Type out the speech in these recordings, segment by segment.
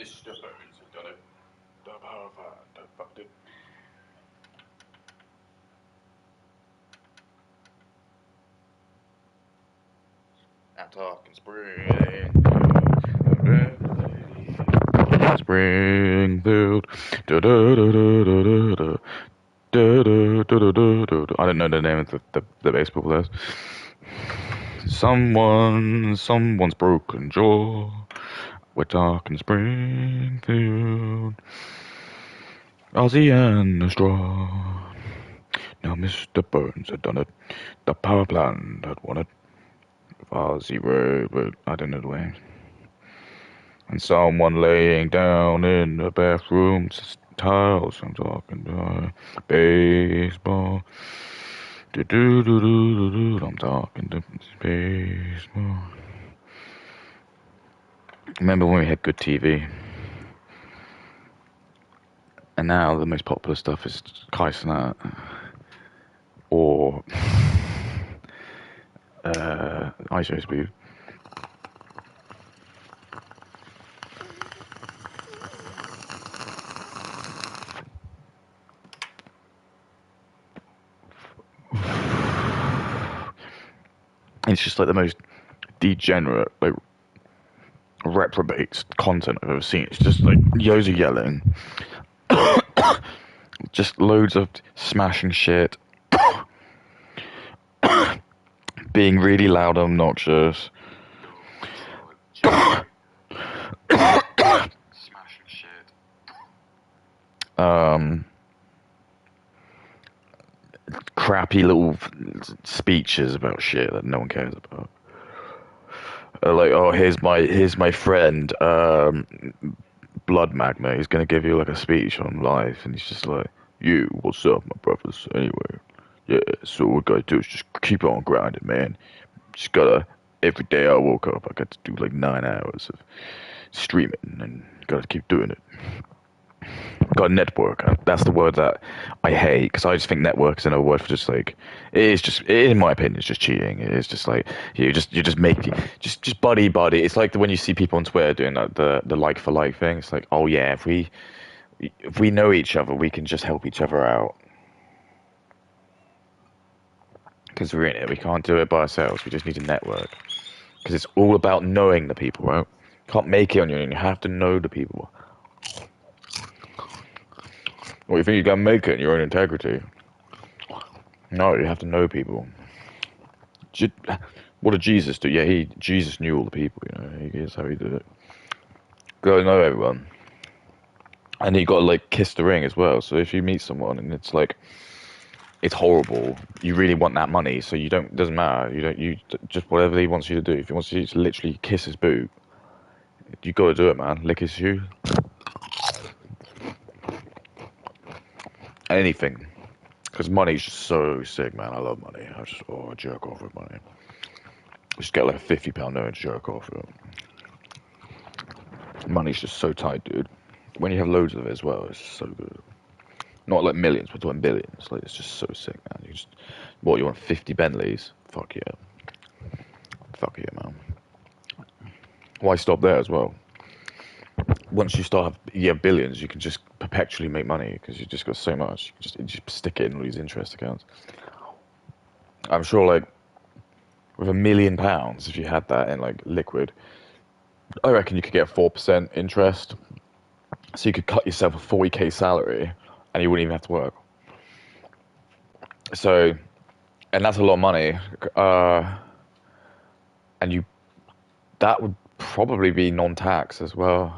Mr. Burns had done it. The power that fucked it. I'm talking Springfield. Springfield. I don't know the name of the baseball players. Someone's broken jaw. We're talking Springfield. Ozzy and the straw. Now Mr. Burns had done it. The power plant had won it. Ozzy Road, I don't know the way. And someone laying down in the bathroom tiles. I'm talking baseball. I'm talking to baseball. Remember when we had good TV? And now the most popular stuff is Kai Cenat or ISO Speed. It's just like the most degenerate, like reprobate content I've ever seen. It's just like Yoza yelling, just loads of smashing shit, being really loud and obnoxious. Smashing shit. Crappy little speeches about shit that no one cares about. Like, oh, here's my friend, Blood Magna. He's gonna give you like a speech on life, and he's just like, what's up, my brothers? Anyway, yeah. So what we gotta do is just keep on grinding, man. Just gotta. Every day I woke up, I got to do like 9 hours of streaming, and gotta keep doing it. Got a network. That's the word that I hate, because I just think network is another word for just like, it is just, in my opinion, it's just cheating. It is just like you just make just buddy. It's like when you see people on Twitter doing that, the like for like thing. It's like, oh yeah, if we know each other, we can just help each other out. Because we're in it, we can't do it by ourselves. We just need a network. Because it's all about knowing the people, right? You can't make it on your own. You have to know the people. Well, you think you can make it in your own integrity? No, you have to know people. What did Jesus do? Yeah, Jesus knew all the people, you know. Here's how he did it. Gotta know everyone. And you gotta, like, kiss the ring as well. So if you meet someone and it's, like, it's horrible, you really want that money, so it doesn't matter. You just whatever he wants you to do. If he wants you to literally kiss his boot, you gotta do it, man. Lick his shoe. Anything. Because money's just so sick, man. I love money. I jerk off with money. Just get like a £50 note and jerk off with it. Money's just so tight, dude. When you have loads of it as well, it's just so good. Not like millions, we're talking billions. Like, it's just so sick, man. You want 50 Bentleys? Fuck yeah. Fuck yeah, man. Why stop there as well? Once you start have billions, you can just perpetually make money because you just got so much. You just stick it in all these interest accounts. I'm sure, like, with £1 million, if you had that in like liquid, I reckon you could get 4% interest. So you could cut yourself a 40k salary, and you wouldn't even have to work. So, and that's a lot of money. And that would probably be non-tax as well.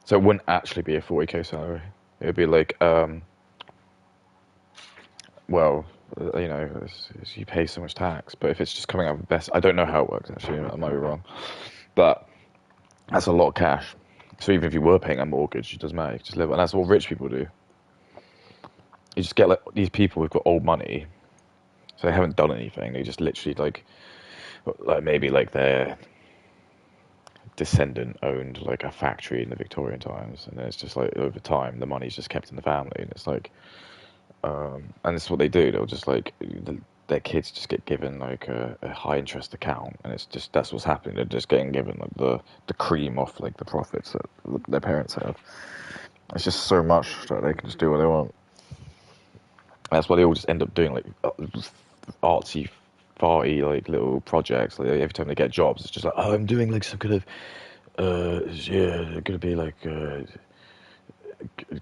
So it wouldn't actually be a 40k salary. It would be like, well, you know, you pay so much tax. But if it's just coming out of the best, I don't know how it works actually. I might be wrong, but that's a lot of cash. So even if you were paying a mortgage, it doesn't matter. You can just live, and that's what rich people do. You just get like these people who've got old money, so they haven't done anything. They just literally like maybe like their descendant owned like a factory in the Victorian times, and then it's just like over time the money's just kept in the family, and it's like, and it's what they do. They'll just like their kids just get given like a high interest account, and it's just that's what's happening. They're just getting given like the cream off like the profits that their parents have. It's just so much that they can just do what they want. That's why they all just end up doing like artsy, farty like little projects. Like every time they get jobs, it's just like, oh, I'm doing like some kind of yeah, gonna be like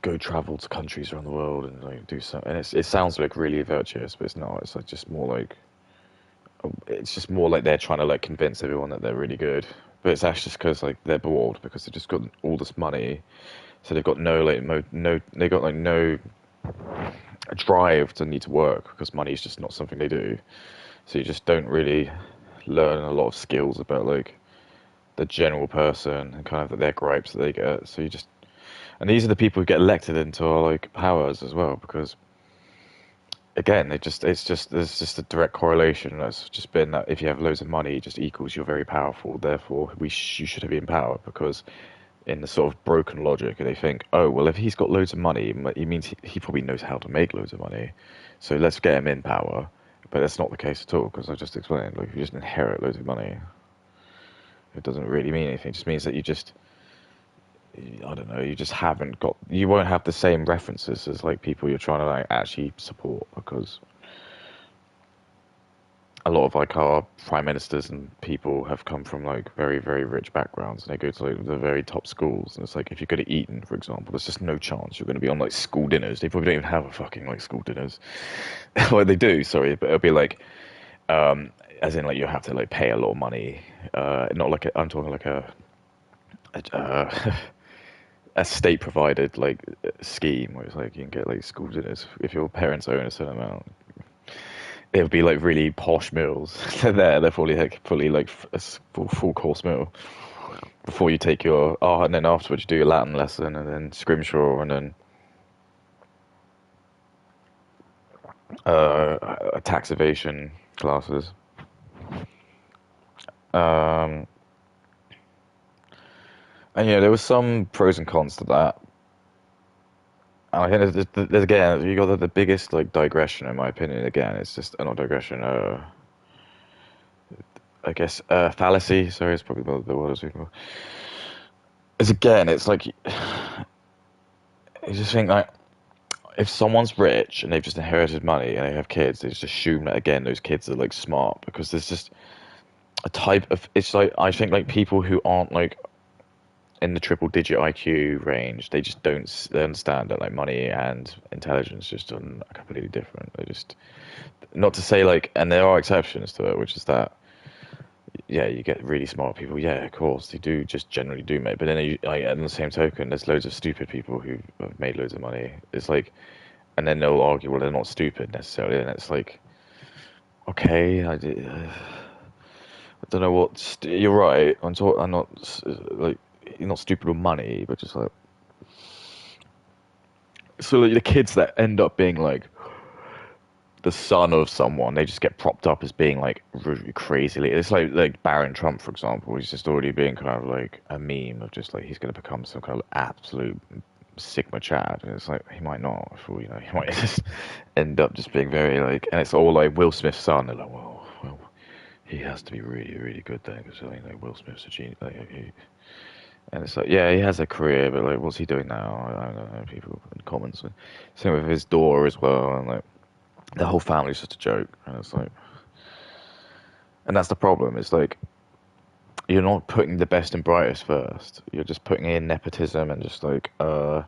go travel to countries around the world and like do something. And it sounds like really virtuous, but it's not. It's like just more like it's just more like they're trying to like convince everyone that they're really good. But it's actually just because like they're bored because they've just got all this money, so they've got no like they got like no drive to need to work because money is just not something they do. So you just don't really learn a lot of skills about like the general person and kind of their gripes that they get. So you just and these are the people who get elected into our like powers as well because again they just it's just there's just a direct correlation that's just been that if you have loads of money it just equals you're very powerful, therefore you should be in power because in the sort of broken logic they think, oh well, if he's got loads of money it means he probably knows how to make loads of money, so let's get him in power. But that's not the case at all because I just explained, like if you just inherit loads of money it doesn't really mean anything. It just means that you just I don't know, you just haven't got, you won't have the same references as like people you're trying to like actually support because a lot of like our prime ministers and people have come from like very, very rich backgrounds and they go to like the very top schools. And it's like if you go to Eton, for example, there's just no chance you're going to be on like school dinners. They probably don't even have a fucking like school dinners. Well, they do, sorry, but it'll be like, as in like you have to like pay a lot of money. Not like I'm talking like a a state provided like scheme where it's like you can get like school dinners if your parents own a certain amount. It would be like really posh meals. They're fully like a full course meal before you take your and then afterwards you do your Latin lesson and then scrimshaw and then tax evasion classes. Um, and yeah, there was some pros and cons to that. And I think there's again you got the biggest like digression in my opinion. Again, it's just not digression. I guess fallacy. Sorry, it's probably the word I was looking for. It's again, it's like you just think like if someone's rich and they've just inherited money and they have kids, they just assume that again those kids are like smart because there's just a type of it's like I think like people who aren't like in the triple digit IQ range, they just don't they understand that like money and intelligence just are completely different. They just not to say like, and there are exceptions to it, which is that yeah, you get really smart people. Yeah, of course, they do just generally do mate. But then like, on the same token, there's loads of stupid people who have made loads of money. It's like, and then they'll argue, well, they're not stupid necessarily, and it's like, okay, I don't know what. You're right. I'm not like you're not stupid with money, but just like so like, the kids that end up being like the son of someone, they just get propped up as being like really crazily. It's like Barron Trump, for example. He's just already being kind of like a meme of just like he's going to become some kind of absolute Sigma Chad, and it's like he might not. For you know, he might just end up just being very like, and it's all like Will Smith's son. They're like, well, he has to be really, really good then, because like Will Smith's a genius. And it's like, yeah, he has a career, but like, what's he doing now? I don't know. People in comments. Same with his daughter as well, and like the whole family's just a joke. And it's like, and that's the problem. It's like you're not putting the best and brightest first. You're just putting in nepotism and just like, and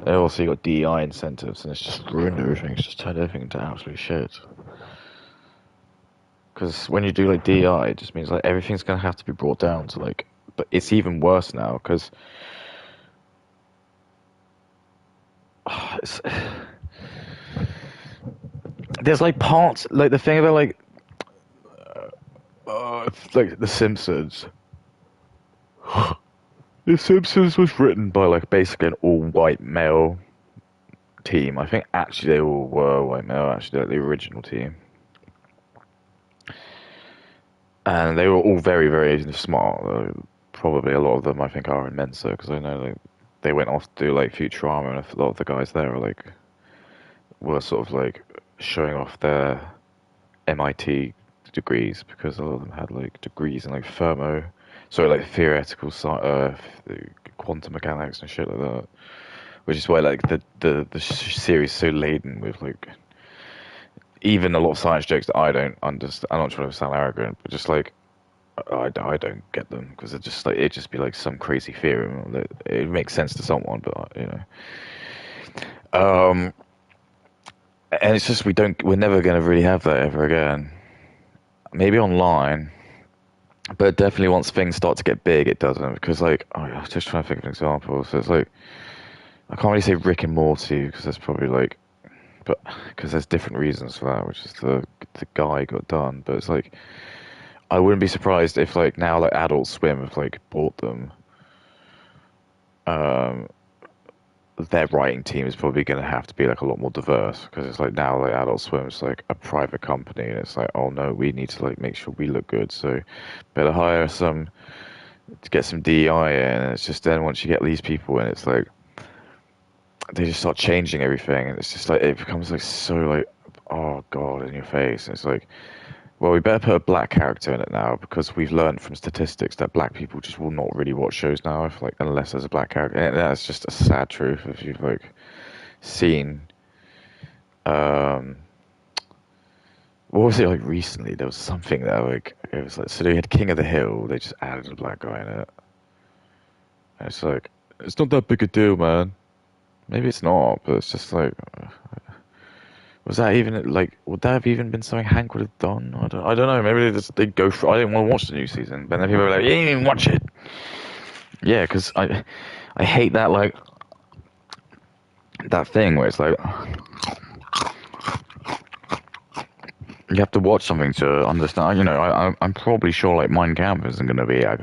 also you got DEI incentives, and it's just ruined everything. It's just turned everything into absolute shit. Because when you do like DEI, it just means like everything's gonna have to be brought down to like, but it's even worse now because there's like parts like the thing about like The Simpsons. The Simpsons was written by like basically an all-white male team. I think actually they all were white male. Actually, like the original team, and they were all very, very smart. Probably a lot of them, I think, are in Mensa because I know like they went off to do like Futurama, and a lot of the guys there were like were sort of like showing off their MIT degrees because a lot of them had like degrees in like like theoretical quantum mechanics and shit like that. Which is why like the series is so laden with like even a lot of science jokes that I don't understand. I'm not trying to sound arrogant, but just like I don't get them because it just be like some crazy theorem that it makes sense to someone, but um, and it's just we're never gonna really have that ever again. Maybe online, but definitely once things start to get big, it doesn't because like I was just trying to think of an example. So it's like I can't really say Rick and Morty because that's probably like, but because there's different reasons for that, which is the guy got done, but it's like I wouldn't be surprised if like now like Adult Swim have like bought them. Um, their writing team is probably going to have to be like a lot more diverse because it's like now like Adult Swim is like a private company and it's like oh no we need to like make sure we look good so better hire some to get some DEI in and it's just then once you get these people in it's like they just start changing everything and it's just like it becomes like so like oh god in your face and it's like well, we better put a black character in it now because we've learned from statistics that black people just will not really watch shows now if like unless there's a black character. And that's just a sad truth if you've like seen um what was it like recently? There was something that like it was like so they had King of the Hill, they just added a black guy in it. And it's like it's not that big a deal, man. Maybe it's not, but it's just like was that even like would that have even been something Hank would have done? I don't know. Maybe they go for. I didn't want to watch the new season, but then people were like, "You didn't even watch it." Yeah, because I hate that like that thing where it's like you have to watch something to understand. You know, I'm probably sure like Mein Kampf isn't going to be like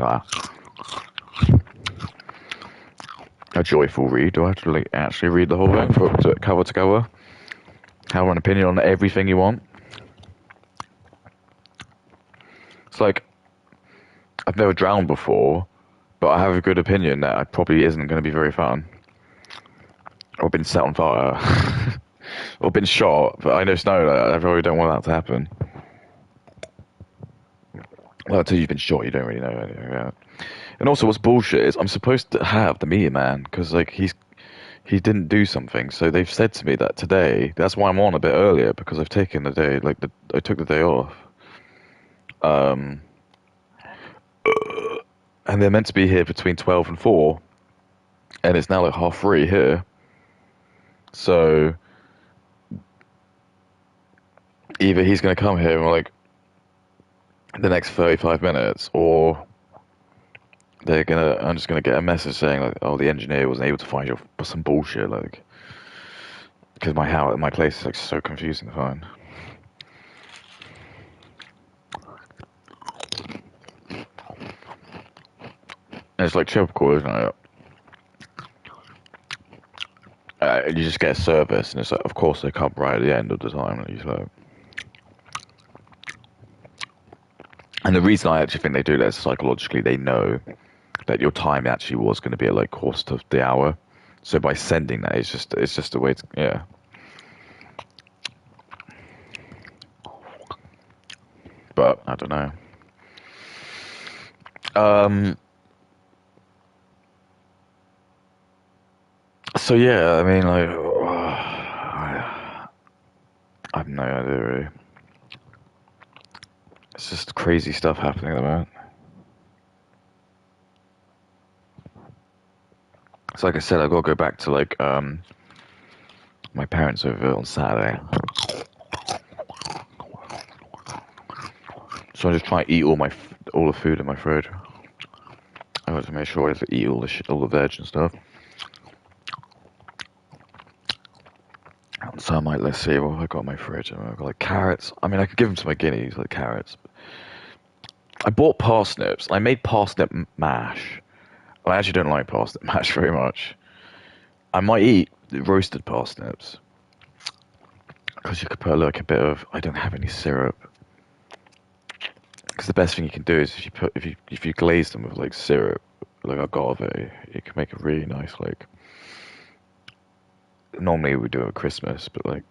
a joyful read. Do I have to like actually read the whole thing cover to cover? Have an opinion on everything you want? It's like I've never drowned before, but I have a good opinion that it probably isn't going to be very fun. Or been set on fire. Or been shot, but I just know that I probably don't want that to happen. Well, until you've been shot, you don't really know anything about it. And also, what's bullshit is I'm supposed to have the Meteor Man because like he didn't do something, so they've said to me that today. That's why I'm on a bit earlier because I've taken the day I took the day off. Um, and they're meant to be here between 12 and 4, and it's now like 3:30 here. So either he's going to come here in like the next 35 minutes, or I'm just gonna get a message saying like, oh, the engineer wasn't able to find your some bullshit like because my place is like so confusing to find. And it's like typical, isn't it? You just get a service, and it's like, of course, they come right at the end of the time. And, like, and the reason I actually think they do that is psychologically, they know that your time actually was going to be at like cost of the hour. So by sending that, it's just a way to yeah. But I don't know. So yeah, I mean, like, I have no idea really. It's just crazy stuff happening at the moment. So like I said, I've got to go back to like my parents over on Saturday. So I'm just trying to eat all the food in my fridge. I got to make sure I eat all the all the veg and stuff. So I might, let's see, what have I got in my fridge? I've got like carrots. I mean, I could give them to my guineas, like carrots. I bought parsnips. I made parsnip mash. I actually don't like parsnip mash very much. I might eat roasted parsnips. Because you could put like a bit of, I don't have any syrup. Because the best thing you can do is if you glaze them with like syrup, like agave, you can make a really nice like. Normally we do it at Christmas, but like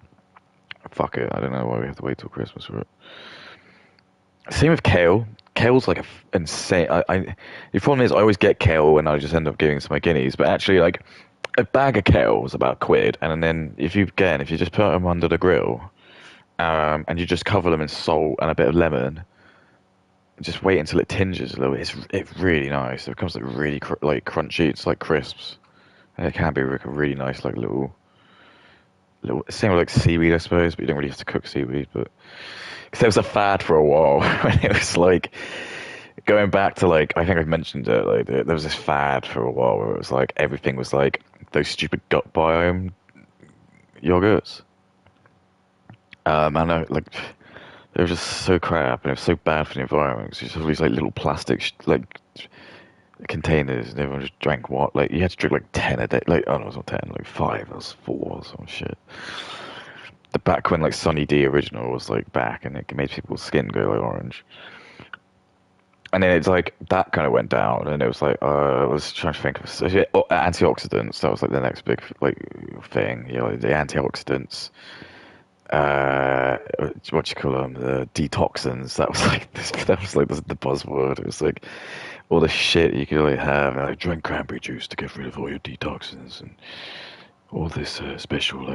Fuck it. I don't know why we have to wait till Christmas for it. Same with kale. Kale's like insane. The problem is I always get kale and I just end up giving it to my guineas. But actually, like a bag of kale is about a quid, and then if you just put them under the grill, and you just cover them in salt and a bit of lemon, just wait until it tinges a little bit. It's really nice. It becomes like really like crunchy. It's like crisps, and it can be like a really nice like little same with like seaweed, I suppose. But you don't really have to cook seaweed, but. Because there was a fad for a while when it was like going back to like I think I've mentioned it. Like there was this fad for a while where it was like everything was like those stupid gut biome yogurts. And I, like they were just so crap and it was so bad for the environment. It's just all these like little plastic like containers and everyone just drank what like you had to drink like 10 a day. Like oh no, it was not 10, like 5. It was 4 or some shit. The back when like Sunny D original was like back and it made people's skin go like orange. And then it's like that kind of went down, and it was like I was trying to think of antioxidants. That was like the next big like thing, you know, like the antioxidants. What do you call them? The detoxins. That was like this, that was like the buzzword. It was like all the shit you could like have. Like drink cranberry juice to get rid of all your detoxins and all this special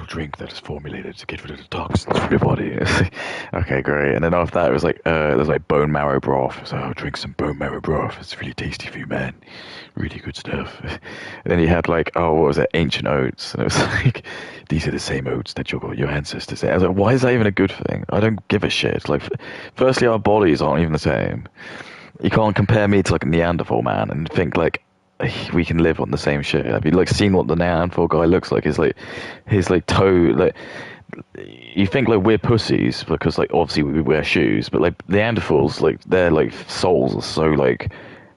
drink that is formulated to get rid of the toxins from your body. It's like, okay, great. And then after that, it was like there's like bone marrow broth. So I'll drink some bone marrow broth. It's really tasty for you, man. Really good stuff. And then you had like what was it? Ancient oats, and it was like these are the same oats that your ancestors ate. I was like, why is that even a good thing? I don't give a shit. Like, firstly, our bodies aren't even the same. You can't compare me to like a Neanderthal man and think like we can live on the same shit. Have you like seen what the Neanderthal guy looks like? His like toe like you think like we're pussies because like obviously we wear shoes, but like Neanderthals like their like soles are so like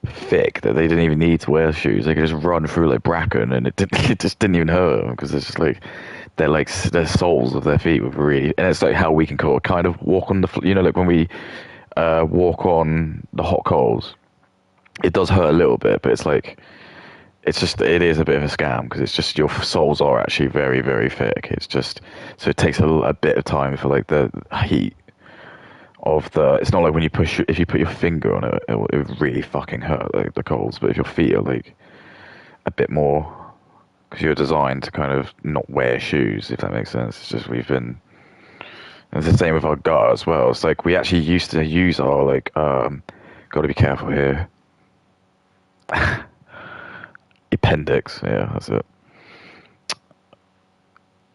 thick that they didn't even need to wear shoes. They could just run through like bracken and it just didn't even hurt them because it's just like their soles of their feet were really and it's like how we can kind of walk on you know like when we walk on the hot coals. It does hurt a little bit, but it's like it is a bit of a scam because it's just your soles are actually very very thick. It's just so it takes a bit of time for like the heat of the. It's not like when you if you put your finger on it, it will really fucking hurt like the coals. But if your feet are like a bit more because you're designed to kind of not wear shoes, if that makes sense. It's just we've been. It's the same with our gut as well. It's like we actually used to use our like got to be careful here. Appendix, yeah, that's it.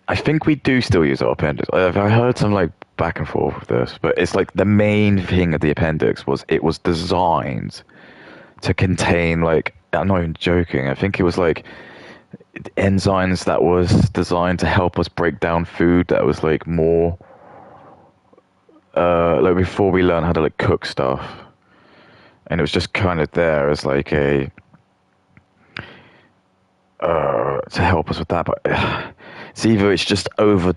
I think we do still use our appendix. I heard some like back and forth with this, but it's like the main thing of the appendix was it was designed to contain like I'm not even joking. I think it was like enzymes that was designed to help us break down food that was like more like before we learn how to like cook stuff, and it was just kind of there as like a to help us with that, but it's either it's just over.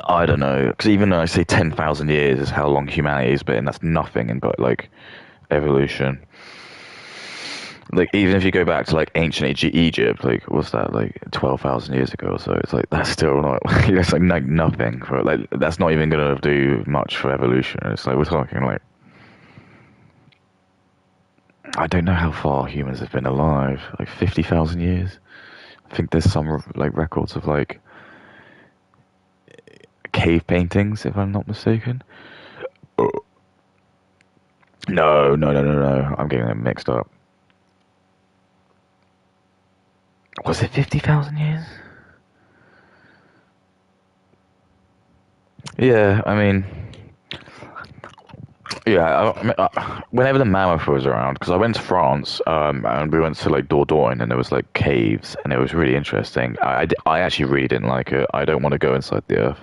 I don't know, because even though I say 10,000 years is how long humanity has been, that's nothing in but like evolution. Like even if you go back to like ancient Egypt, like what's that like 12,000 years ago or so? It's like that's still not. It's like nothing for like that's not even gonna do much for evolution. It's like we're talking like I don't know how far humans have been alive, like 50,000 years. I think there's some like records of like cave paintings, if I'm not mistaken. No. I'm getting them mixed up. Was it 50,000 years? Yeah, I mean, yeah. Whenever the mammoth was around, because I went to France, and we went to like Dordogne, and there was like caves, and it was really interesting. I actually really didn't like it. I don't want to go inside the earth.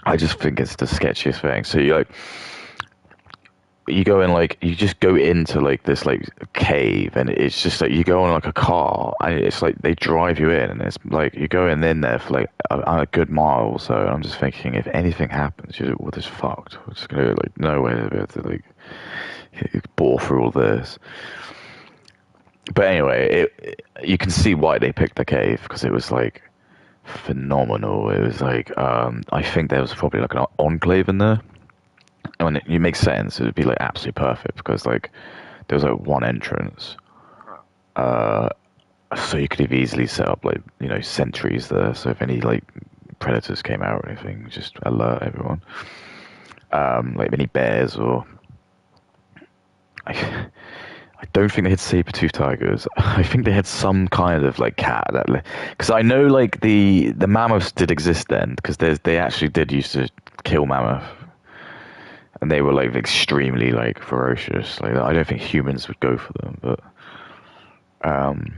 I just think it's the sketchiest thing. So you go in like you just go into like this like cave and it's just like you go on like a car and it's like they drive you in and it's like you go in there for like a good mile or so and I'm just thinking if anything happens you're well this fucked we're just gonna like no way to be able to like bore through all this. But anyway you can see why they picked the cave because it was like phenomenal. It was like I think there was probably like an enclave in there. I mean, it makes sense. It would be like absolutely perfect because like there was like one entrance, uh, so you could have easily set up like sentries there. So if any like predators came out or anything, just alert everyone. Like any bears or I, I don't think they had saber-toothed tigers. I think they had some kind of like cat that, because I know like the mammoths did exist then because they actually did used to kill mammoth and they were like extremely like ferocious. Like I don't think humans would go for them, but um,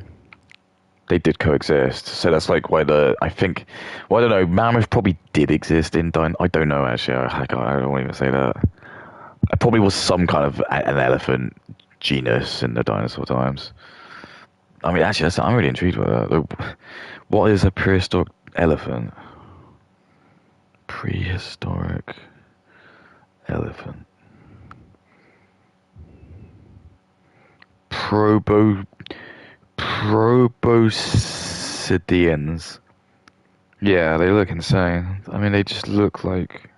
they did coexist. So that's like why I think, well, I don't know. Mammoth probably did exist in I don't know actually. I don't want to even say that. It probably was some kind of an elephant genus in the dinosaur times. I mean, actually, I'm really intrigued by that. What is a prehistoric elephant? Prehistoric elephant. Probo Proboscideans. Yeah, they look insane. I mean, they just look like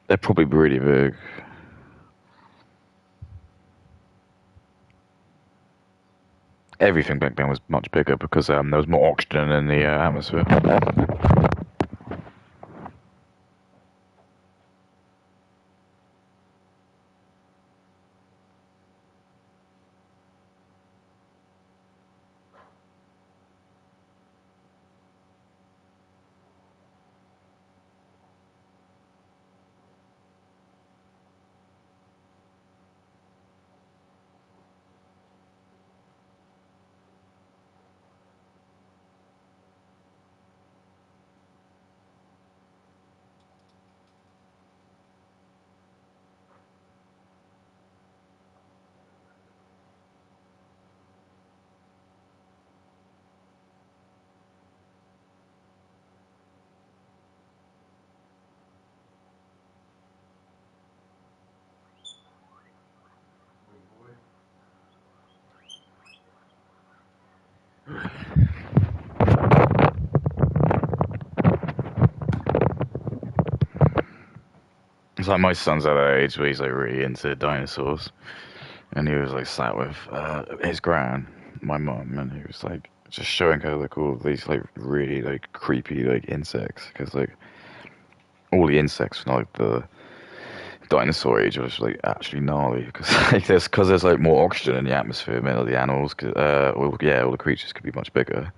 they're probably really big. Everything back then was much bigger because there was more oxygen in the atmosphere. It's like my son's at that age where he's like really into dinosaurs, and he was like sat with his gran, my mum, and he was like just showing her like all these like really like creepy like insects because like all the insects from like the dinosaur age was like actually gnarly because like there's like more oxygen in the atmosphere, it meant all the animals all the creatures could be much bigger.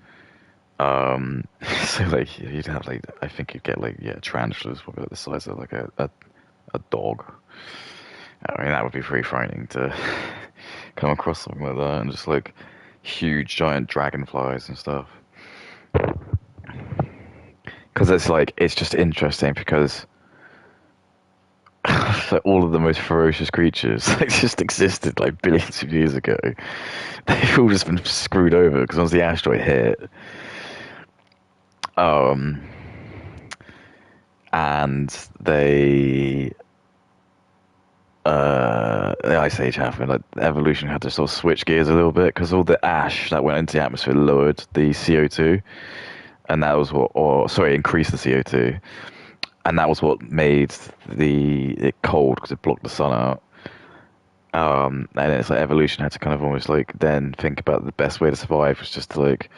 Um, so like you'd have like I think you'd get like tarantulas probably like the size of like a dog. I mean that would be pretty frightening to come across something like that and just like huge giant dragonflies and stuff. Because it's like it's just interesting because like all of the most ferocious creatures like just existed like billions of years ago. They've all just been screwed over because once the asteroid hit, um, and the ice age happened. Like evolution had to sort of switch gears a little bit because all the ash that went into the atmosphere lowered the CO2, and that was what, or sorry, increased the CO2, and that was what made it cold because it blocked the sun out. And it's like evolution had to kind of almost like then think about the best way to survive was just to like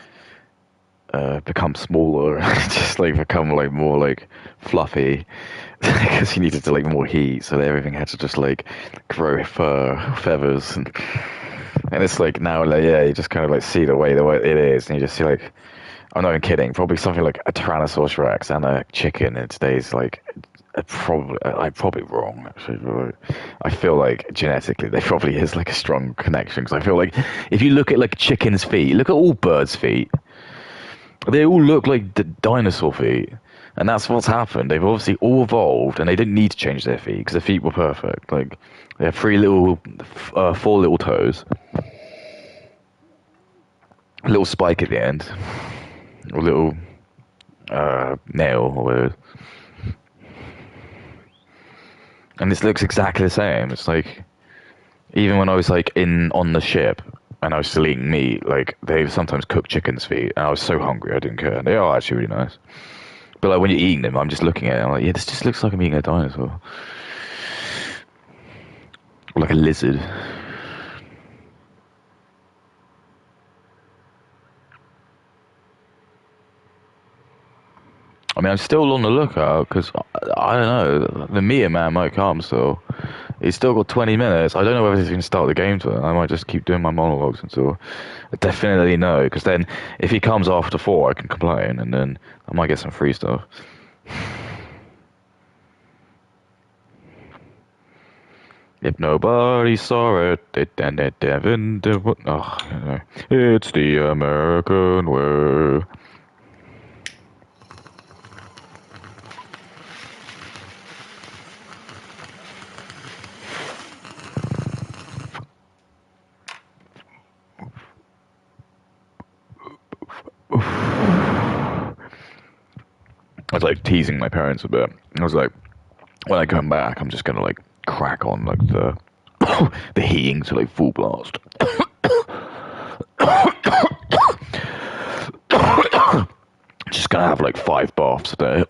become smaller, just like become like more like fluffy, because you needed to like more heat, so that everything had to just like grow fur, feathers, and it's like now like yeah, you just kind of like see the way it is, and you just see like I'm not even kidding, probably something like a Tyrannosaurus Rex and a chicken in today's like. I'm probably wrong actually. But I feel like genetically there probably is like a strong connection because I feel like if you look at like chicken's feet, look at all birds' feet, they all look like dinosaur feet, and that's what's happened. They've obviously all evolved, and they didn't need to change their feet because their feet were perfect. Like they have four little toes, a little spike at the end, a little nail or whatever. And this looks exactly the same. It's like even when I was like in on the ship, and I was still eating meat. Like they sometimes cook chicken's feet, and I was so hungry I didn't care. And they are actually really nice. But like when you're eating them, I'm just looking at it. I'm like, yeah, this just looks like I'm eating a dinosaur, or like a lizard. I mean, I'm still on the lookout because I don't know. The meter man might come still. He's still got 20 minutes. I don't know whether he's going to start the game to it. I might just keep doing my monologues until I definitely know. Because then, if he comes after 4, I can complain, and then I might get some free stuff. If nobody saw it, then it Devin did what? Oh, it's the American way. I was like teasing my parents a bit. I was like, when I come back, I'm just gonna like crack on like the the heating to like full blast. Just gonna have like 5 baths a day.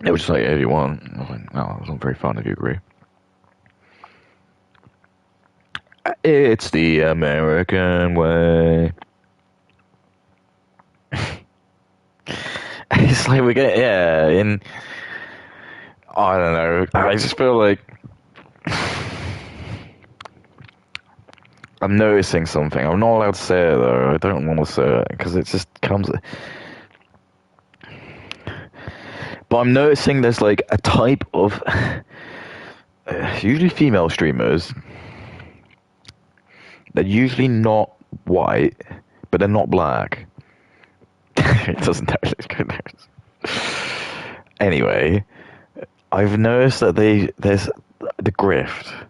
They were just like, hey, you want? I was like, no, it's not very fun if you agree. It's the American way. It's like we get, yeah, in, I don't know, I just feel like I'm noticing something. I'm not allowed to say it though. I don't want to say it because it just comes. But I'm noticing there's like a type of usually female streamers. They're usually not white, but they're not black. It doesn't actually. Anyway, I've noticed that there's the grift.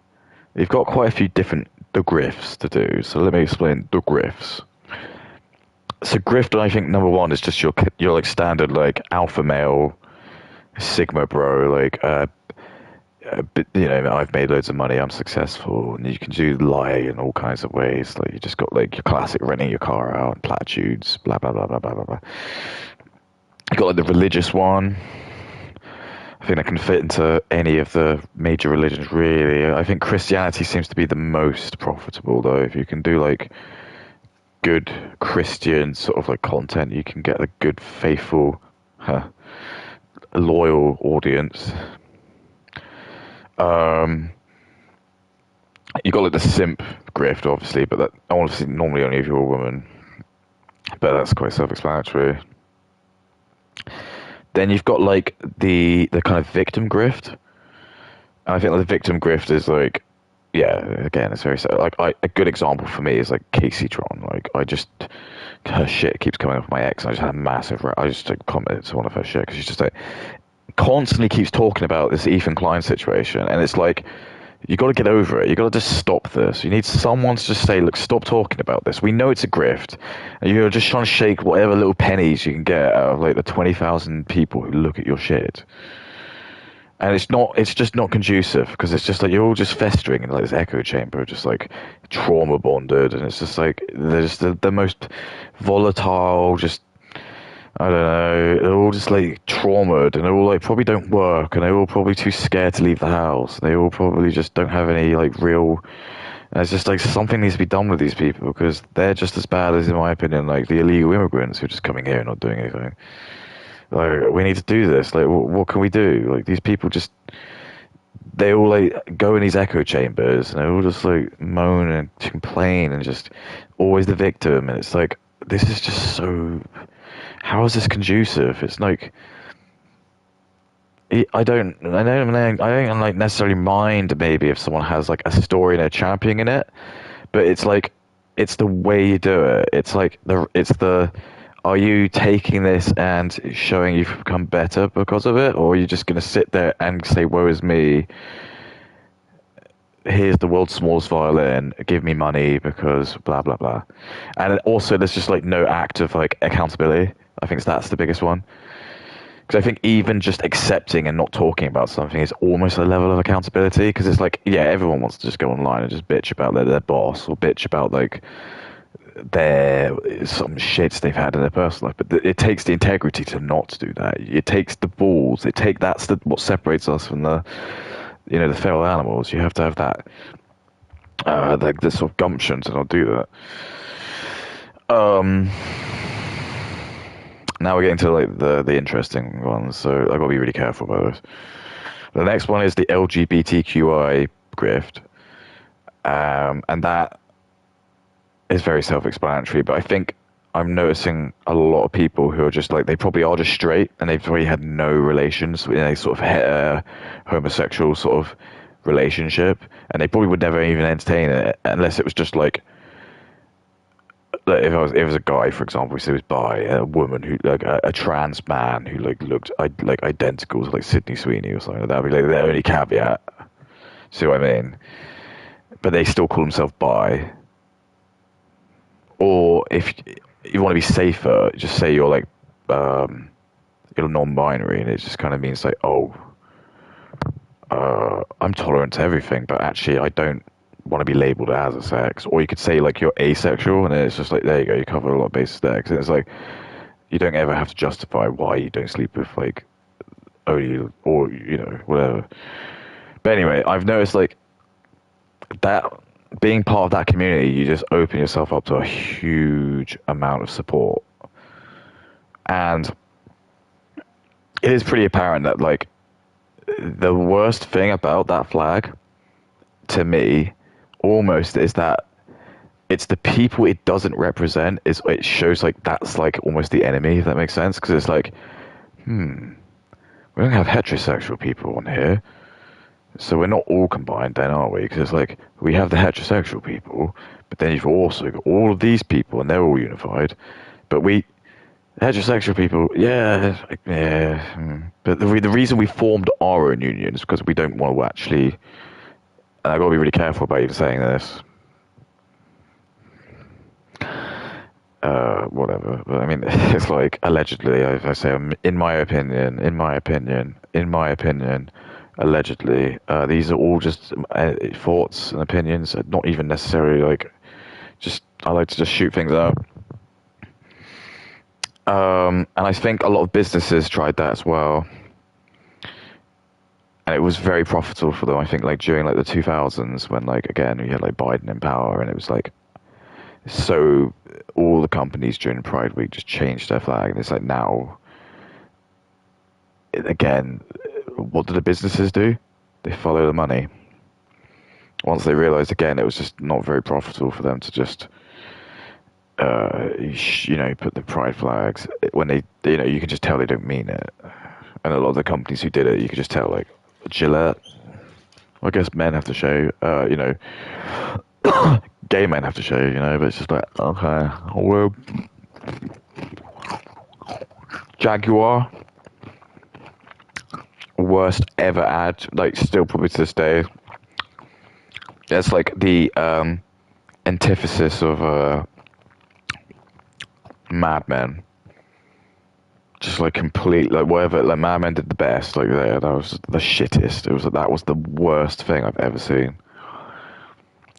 They've got quite a few different the grifts to do. So let me explain the grifts. So grift, I think number one is just your like standard like alpha male, sigma bro, like you know, I've made loads of money, I'm successful, and you can do lie in all kinds of ways. Like you just got like your classic renting your car out, platitudes, blah blah blah blah blah blah blah. You got like the religious one. I think that can fit into any of the major religions, really. I think Christianity seems to be the most profitable, though. If you can do like good Christian sort of like content, you can get a good, faithful, loyal audience. You got like the simp grift, obviously, but that obviously normally only if you're a woman. But that's quite self-explanatory. Then you've got like the kind of victim grift. And I think like, the victim grift is like, yeah, again, it's very like a good example for me is like Casey Tron. Like I just her shit keeps coming up with my ex. And I just had a massive. I just like, commented to one of her shit because she's just like constantly keeps talking about this Ethan Klein situation, and it's like you got to get over it. You got to just stop this. You need someone to just say, look, stop talking about this. We know it's a grift, and you're just trying to shake whatever little pennies you can get out of like the 20,000 people who look at your shit. And it's just not conducive because it's just like you're all just festering in like this echo chamber, just like trauma bonded, and it's just like they're just the most volatile, just I don't know, they're all just like traumatized and they're all like probably don't work and they're all probably too scared to leave the house. They all probably just don't have any like real. And it's just like something needs to be done with these people because they're just as bad as, in my opinion, like the illegal immigrants who are just coming here and not doing anything. Like we need to do this. Like what can we do? Like these people just they all like go in these echo chambers and they all just like moan and complain and just always the victim. And it's like this is just so. How is this conducive? It's like I don't like necessarily mind maybe if someone has like a story and they're championing it, but it's like it's the way you do it. It's like the are you taking this and showing you've become better because of it, or are you just gonna sit there and say woe is me? Here's the world's smallest violin, give me money because blah blah blah. And also there's just like no act of like accountability. I think that's the biggest one. Because I think even just accepting and not talking about something is almost a level of accountability. Because it's like, yeah, everyone wants to just go online and just bitch about their boss or bitch about like their some shits they've had in their personal life. But it takes the integrity to not do that. It takes the balls. That's what separates us from the the feral animals. You have to have that like the sort of gumption to not do that. Um, Now we're getting to like the interesting ones, so I've got to be really careful about this. The next one is the LGBTQI grift, and that is very self-explanatory. But I think I'm noticing a lot of people who are just like they probably are just straight, and they've really had no relations in a sort of homosexual sort of relationship, and they probably would never even entertain it unless it was just like if it was a guy, for example, who said he was bi, a woman who like a trans man who like looked like identical to like Sydney Sweeney or something, that'd be like the only caveat. See what I mean? But they still call themselves bi. Or if you want to be safer, just say you're like you're non-binary, and it just kind of means like, oh, I'm tolerant to everything, but actually I don't want to be labeled as a sex. Or you could say like you're asexual, and then it's just like there you go, you cover a lot of bases there. Because it's like you don't ever have to justify why you don't sleep with like only or whatever. But anyway, I've noticed like that being part of that community, you just open yourself up to a huge amount of support, and it is pretty apparent that like the worst thing about that flag to me almost is that it's the people it doesn't represent. It shows like that's like almost the enemy, if that makes sense. Because it's like, we don't have heterosexual people on here, so we're not all combined then, are we? Because it's like we have the heterosexual people, but then you've also got all of these people, and they're all unified. But heterosexual people, yeah, yeah. But the reason we formed our own union is because we don't want to actually. And I've got to be really careful about even saying this. Whatever. But I mean, it's like allegedly. I say, in my opinion, allegedly. These are all just thoughts and opinions, not even necessarily like. Just I like to just shoot things out. And I think a lot of businesses tried that as well. And it was very profitable for them. I think like during like the 2000s when like again we had like Biden in power, and it was like so all the companies during Pride Week just changed their flag, and it's like now again, what do the businesses do? They follow the money. Once they realised again it was just not very profitable for them to just put the pride flags when they you can just tell they don't mean it. And a lot of the companies who did it, you could just tell, like Gillette. Well, I guess men have to shave, gay men have to shave, but it's just like, okay, well, Jaguar, worst ever ad, like still probably to this day. That's like the antithesis of Mad Men. Just like complete, like whatever, like Mad Men did the best, like that was the shittest. That was the worst thing I've ever seen.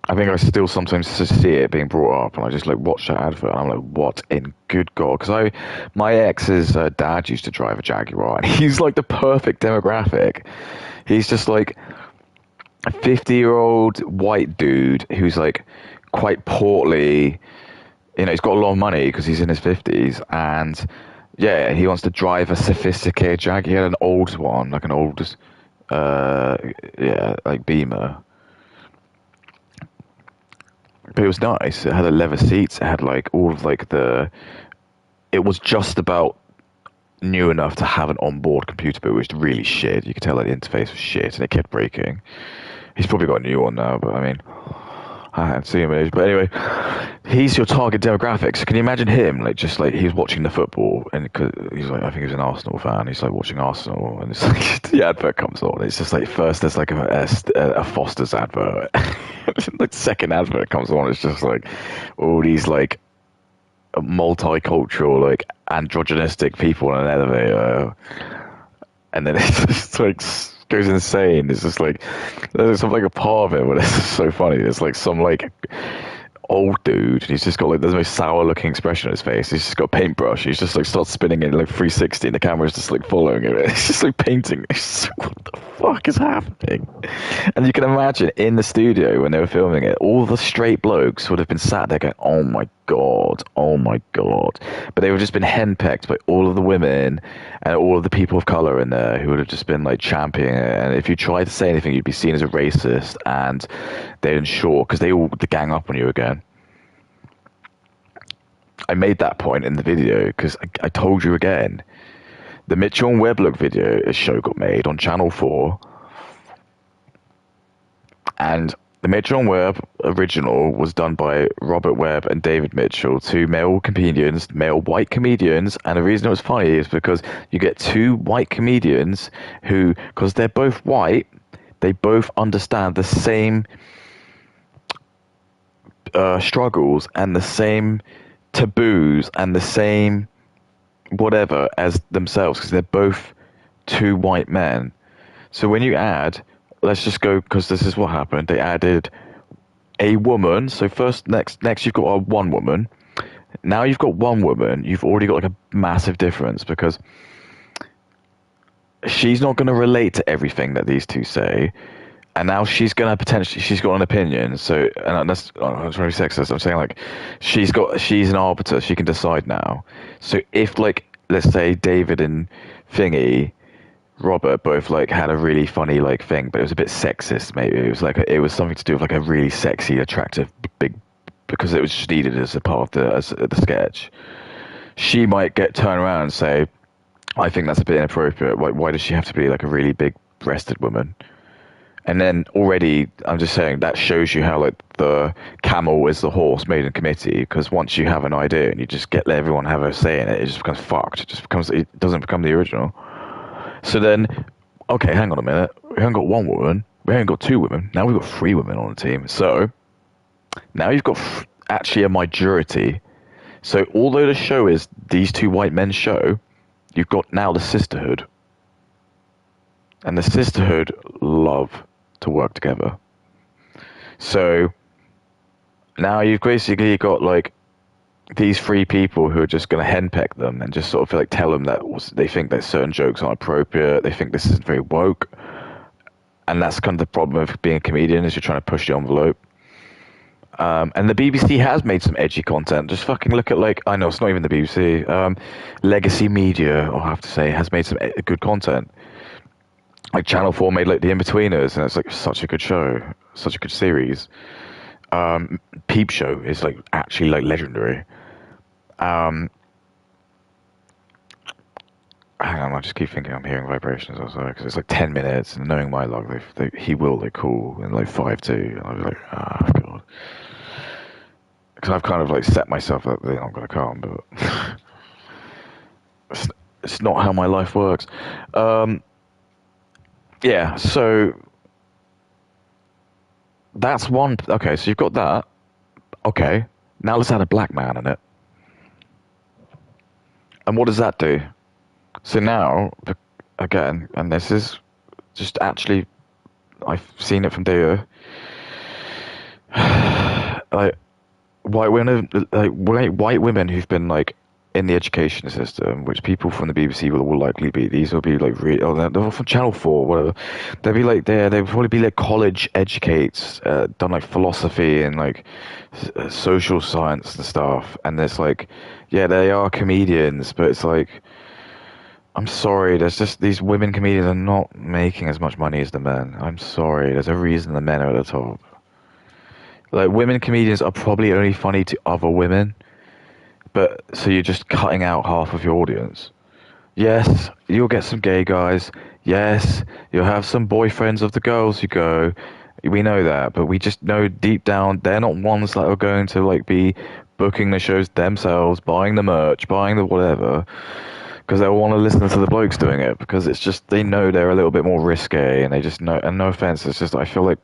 I think I still sometimes see it being brought up, and I just like watch that advert, and I'm like, what in good God? Because my ex's dad used to drive a Jaguar, and he's like the perfect demographic. He's just like a 50-year-old white dude who's like quite portly. He's got a lot of money because he's in his 50s, and yeah, he wants to drive a sophisticated Jag. He had an old one, like an old, like Beamer. But it was nice. It had the leather seats. It had like all of like it was just about new enough to have an onboard computer, but it was really shit. You could tell like the interface was shit, and it kept breaking. He's probably got a new one now, but I mean, I haven't seen him in age. But anyway, he's your target demographic. So can you imagine him, like, just like he's watching the football, and cause he's like, I think he's an Arsenal fan. He's like watching Arsenal, and it's like the advert comes on. It's just like first there's like a Foster's advert, like second advert comes on. It's just like all these like multicultural, like androgynistic people in an elevator. and then it just like goes insane. It's just like there's something like a part of it, but it's just so funny. It's like some like old dude. He's just got like the most sour looking expression on his face. He's just got a paintbrush. He's just like starts spinning it like 360, and the camera's just like following it. It's just like painting. It's just, what the fuck is happening? And you can imagine in the studio when they were filming it, all the straight blokes would have been sat there going, "Oh my god, oh my god!" But they would have just been henpecked by all of the women and all of the people of color in there who would have just been like championing it. And if you tried to say anything, you'd be seen as a racist, and they'd ensure because they all gang up on you again. I made that point in the video because I told you again. The Mitchell and Webb look video, a show got made on Channel 4, and the Mitchell and Webb original was done by Robert Webb and David Mitchell, two male comedians, male white comedians, and the reason it was funny is because you get two white comedians who, because they're both white, they both understand the same struggles and the same taboos and the same whatever as themselves because they're both two white men. So when you add, let's just go because this is what happened. They added a woman. So next you've got one woman. Now you've got one woman. You've already got like a massive difference because she's not going to relate to everything that these two say. And now she's got an opinion. So, and that's, I'm trying to be sexist. I'm saying like, she's an arbiter. She can decide now. So if like, let's say David and Robert both like had a really funny like thing, but it was a bit sexist. Maybe it was like it was something to do with like a really sexy, attractive, big, because it was just needed as a part of the sketch. She might turn around and say, "I think that's a bit inappropriate. Why does she have to be like a really big-breasted woman?" And then already, I'm just saying that shows you how like the camel is the horse made in committee. Because once you have an idea and you just let everyone have a say in it, it just becomes fucked. It doesn't become the original. So then, okay, hang on a minute. We haven't got one woman. We haven't got two women. Now we've got three women on the team. So now you've got actually a majority. So although the show is these two white men's show, you've got now the sisterhood. And the sisterhood love to work together. So now you've basically got like these three people who are just going to henpeck them and just sort of like tell them that they think that certain jokes aren't appropriate. They think this isn't very woke. And that's kind of the problem of being a comedian is you're trying to push the envelope. And the BBC has made some edgy content. Just fucking look at like, I know it's not even the BBC. Legacy Media, I'll have to say, has made some good content. Like Channel 4 made like The In-Betweeners, and it's like such a good show, such a good series. Peep Show is like actually like legendary. Hang on, I just keep thinking I'm hearing vibrations also because it's like 10 minutes, and knowing my luck, he will look cool in like 5-2, and I was like, god, because I've kind of like set myself that they're not going to come, but it's not how my life works. Yeah, so that's one. Okay, so you've got that. Okay, now let's add a black man in it. And what does that do? So now, again, and this is just actually, I've seen it from data. Like white women who've been like in the education system, which people from the BBC will likely be. These will be like they're from Channel 4, whatever. They'll be like they'll probably be like college educates, done like philosophy and like social science and stuff. And there's like, yeah, they are comedians, but it's like, I'm sorry, there's just these women comedians are not making as much money as the men. I'm sorry, there's a reason the men are at the top. Like women comedians are probably only funny to other women. But so you're just cutting out half of your audience. Yes, you'll get some gay guys. Yes, you'll have some boyfriends of the girls who go. We know that, but we just know deep down they're not ones that are going to like be booking the shows themselves, buying the merch, buying the whatever, because they'll want to listen to the blokes doing it because it's just they know they're a little bit more risque and they just know. And no offense, it's just I feel like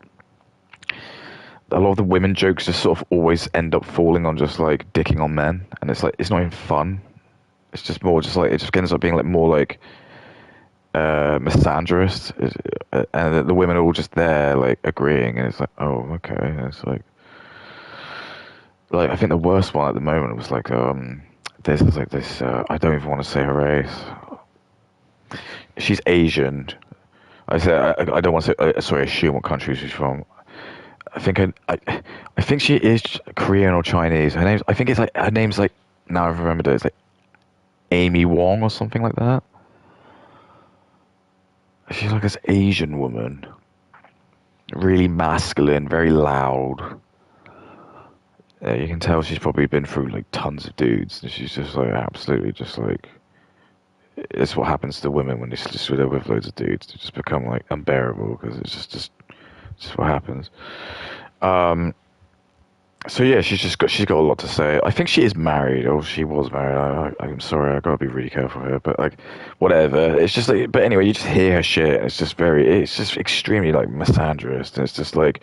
a lot of the women jokes just sort of always end up falling on just like dicking on men, and it's like it's not even fun. It's just more just like it just ends up being like more like misandrist, and the women are all just there like agreeing, and it's like, oh, okay. And it's like I think the worst one at the moment was like this is like this. I don't even want to say her race. She's Asian. I don't want to say. Sorry, assume what country she's from. I think I think she is Korean or Chinese. I think it's like her name's like, now I've remembered it. It's like Amy Wong or something like that. She's like this Asian woman, really masculine, very loud. You can tell she's probably been through like tons of dudes, and she's just like absolutely just like, it's what happens to women when they're just with loads of dudes. They just become like unbearable because it's just what happens. Um, so yeah, she's got a lot to say. I think she is married, or she was married. I'm sorry, I gotta be really careful here, but like, whatever. It's just like, but anyway, you just hear her shit, and it's just extremely like misandrist, and it's just like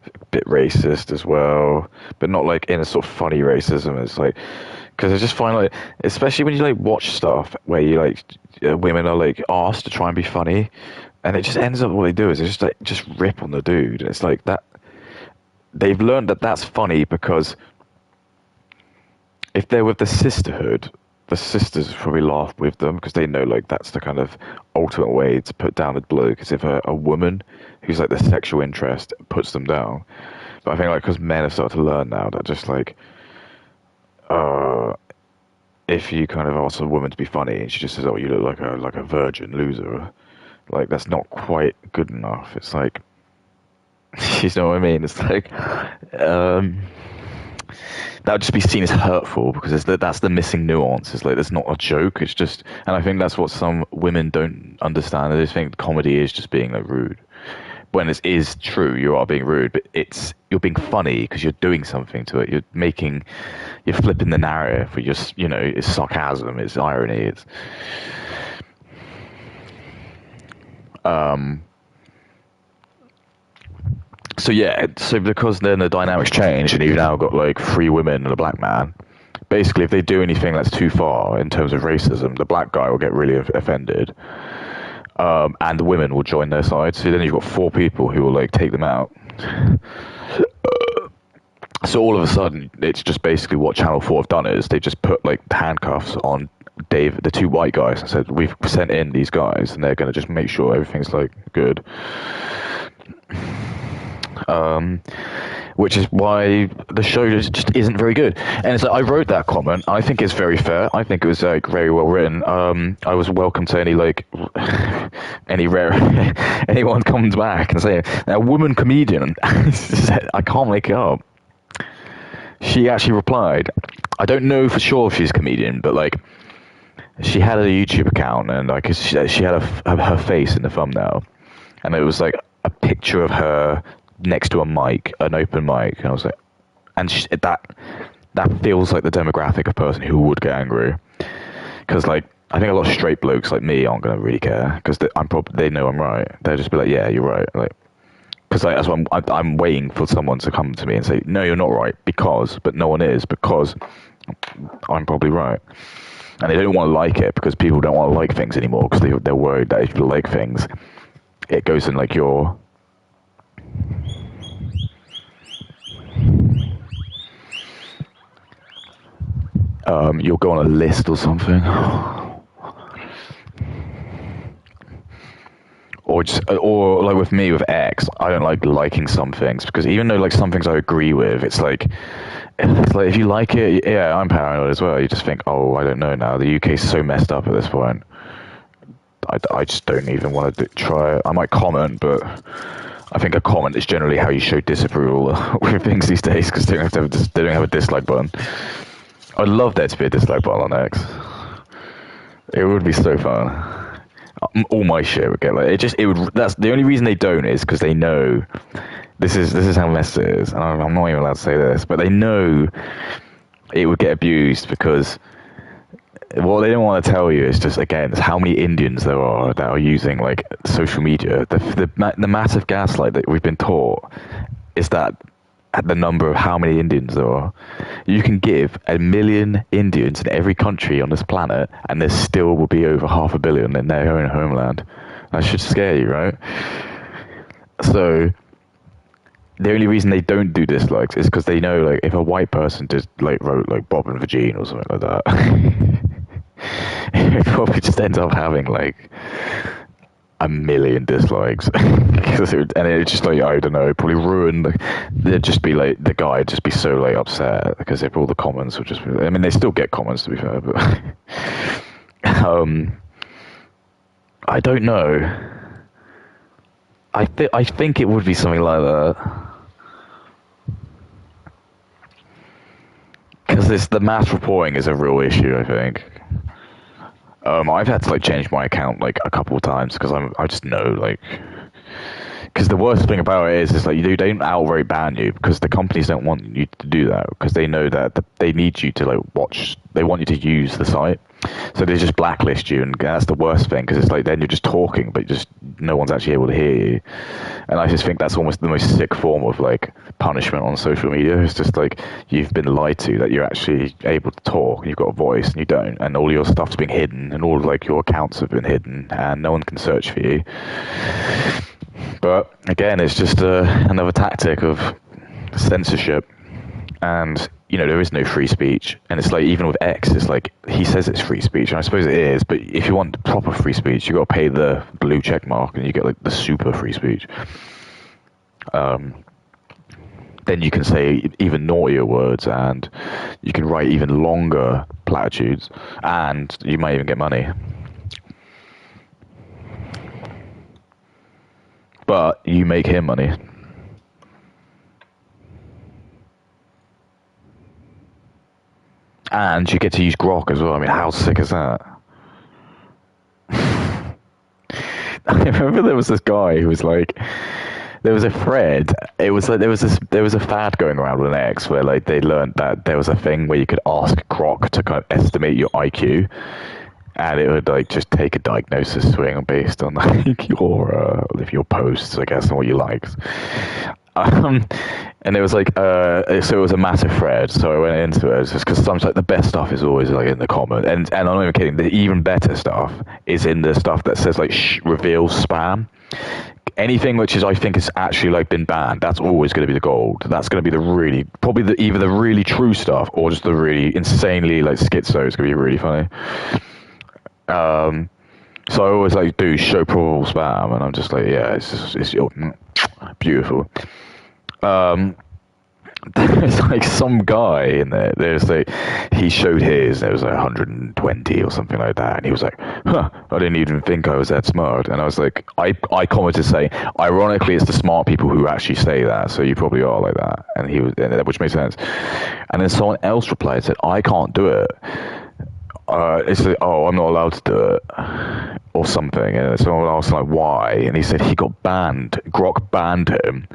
a bit racist as well, but not like in a sort of funny racism. It's like, because I just find like, especially when you like watch stuff where you like women are like asked to try and be funny, and it just ends up what they do is they just rip on the dude, and it's like that. They've learned that that's funny because if they're with the sisterhood, the sisters probably laugh with them because they know like that's the kind of ultimate way to put down a bloke. Because if a woman who's like the sexual interest puts them down, but I think like because men have started to learn now that just like, if you kind of ask a woman to be funny and she just says, "Oh, you look like a virgin loser," like that's not quite good enough. It's like, you know what I mean? It's like, that would just be seen as hurtful because that's the missing nuance. It's like, it's not a joke. It's just, and I think that's what some women don't understand. They just think comedy is just being like rude. When it is true, you are being rude, but you're being funny because you're doing something to it. You're flipping the narrative. Or just, it's sarcasm, it's irony. Um, So yeah, so because then the dynamics change and you've now got like 3 women and a black man, basically if they do anything that's too far in terms of racism, the black guy will get really offended, and the women will join their side. So then you've got 4 people who will like take them out. So all of a sudden, it's just basically what Channel 4 have done is they just put like handcuffs on Dave, the 2 white guys, and said, we've sent in these guys and they're going to just make sure everything's like good. Which is why the show just isn't very good. And so I wrote that comment. I think it's very fair. I think it was like very well written. I was welcome to any like any rare anyone comes back and say a woman comedian. I can't make it up. She actually replied. I don't know for sure if she's a comedian, but like she had a YouTube account and like she had her face in the thumbnail, and it was like a picture of her next to a mic, an open mic, and I was like, and that feels like the demographic of person who would get angry, because like I think a lot of straight blokes like me aren't gonna really care because they know I'm right. They'll just be like, yeah, you're right, like, because like that's what I'm waiting for someone to come to me and say, no, you're not right, but no one is, because I'm probably right. And they don't want to like it because people don't want to like things anymore because they're worried that if you like things, it goes in like your you'll go on a list or something, or like with me with X, I don't like liking some things because even though like some things I agree with, it's like if you like it, yeah, I'm paranoid as well. You just think, oh, I don't know now. The UK's so messed up at this point. I just don't even want to try it. I might comment, but I think a comment is generally how you show disapproval with things these days because they don't have a dislike button. I'd love there to be a dislike button on X. It would be so fun. All my shit would get like it would. That's the only reason they don't is because they know this is how messed it is. And I'm not even allowed to say this, but they know it would get abused because what they don't want to tell you is just again how many Indians there are that are using like social media. The massive gaslight that we've been taught is that at the number of how many Indians there are, you can give 1 million Indians in every country on this planet, and there still will be over 500 million in their own homeland. That should scare you, right? So the only reason they don't do dislikes is because they know, like, if a white person just like wrote like Bob and Vagine or something like that, it probably just ends up having like a million dislikes. And it would just like, I don't know, probably ruin there'd just be like the guy would just be so like upset because if all the comments would just be, I mean they still get comments to be fair, but I don't know. I think it would be something like that. Because it's the mass reporting is a real issue, I think. I've had to like change my account like a couple of times because I just know like because the worst thing about it is like they don't outright ban you because the companies don't want you to do that because they know that they need you to like watch. They want you to use the site, so they just blacklist you, and that's the worst thing because it's like then you're just talking, but just no one's actually able to hear you. And I just think that's almost the most sick form of like punishment on social media. It's just like you've been lied to that you're actually able to talk and you've got a voice and you don't, and all your stuff's being hidden and all of like your accounts have been hidden and no one can search for you. But again, it's just another tactic of censorship. And, you know, there is no free speech. And it's like, even with X, it's like, he says it's free speech. And I suppose it is. But if you want proper free speech, you've got to pay the blue check mark and you get, like, the super free speech. Then you can say even naughtier words and you can write even longer platitudes. And you might even get money. But you make him money. And you get to use Grok as well. I mean, how sick is that? I remember there was this guy who was like, there was a thread. It was like there was a fad going around with an X where like they learned that there was a thing where you could ask Grok to kind of estimate your IQ, and it would like just take a diagnosis swing based on like your posts, I guess, and what you liked. Um, and it was like, so it was a massive thread. So I went into it just because sometimes like the best stuff is always like in the comment, and I'm not even kidding. The even better stuff is in the stuff that says like reveal spam. Anything which is I think is actually like been banned, that's always going to be the gold. That's going to be the really probably either the really true stuff or just the really insanely like schizo. It's going to be really funny. So I always like do show probable spam, and I'm just like, yeah, it's beautiful. There's like some guy in there. There's like he showed his. There was like 120 or something like that, and he was like, "Huh, I didn't even think I was that smart." And I was like, I commented saying, ironically, it's the smart people who actually say that, so you probably are like that. And he was, which made sense. And then someone else replied and said, "I can't do it." It's like, oh, I'm not allowed to do it, or something. And someone else was like, why? And he said he got banned. Grok banned him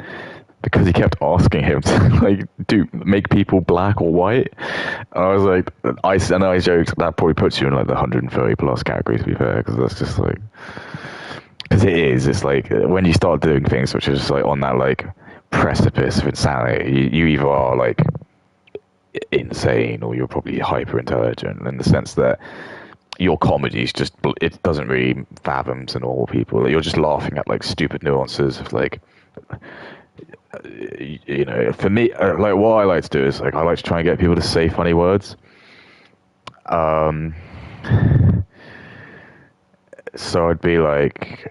because he kept asking him to make people black or white. And I was like, I joked that probably puts you in like the 130 plus category, to be fair, because that's just like, because it's like when you start doing things which is just like on that like precipice of insanity, you either are like insane or you're probably hyper intelligent in the sense that your comedy is just, it doesn't really fathom to normal people. Like, you're just laughing at like stupid nuances of like, you know, for me, like what I like to do is like I like to try and get people to say funny words. So I'd be like,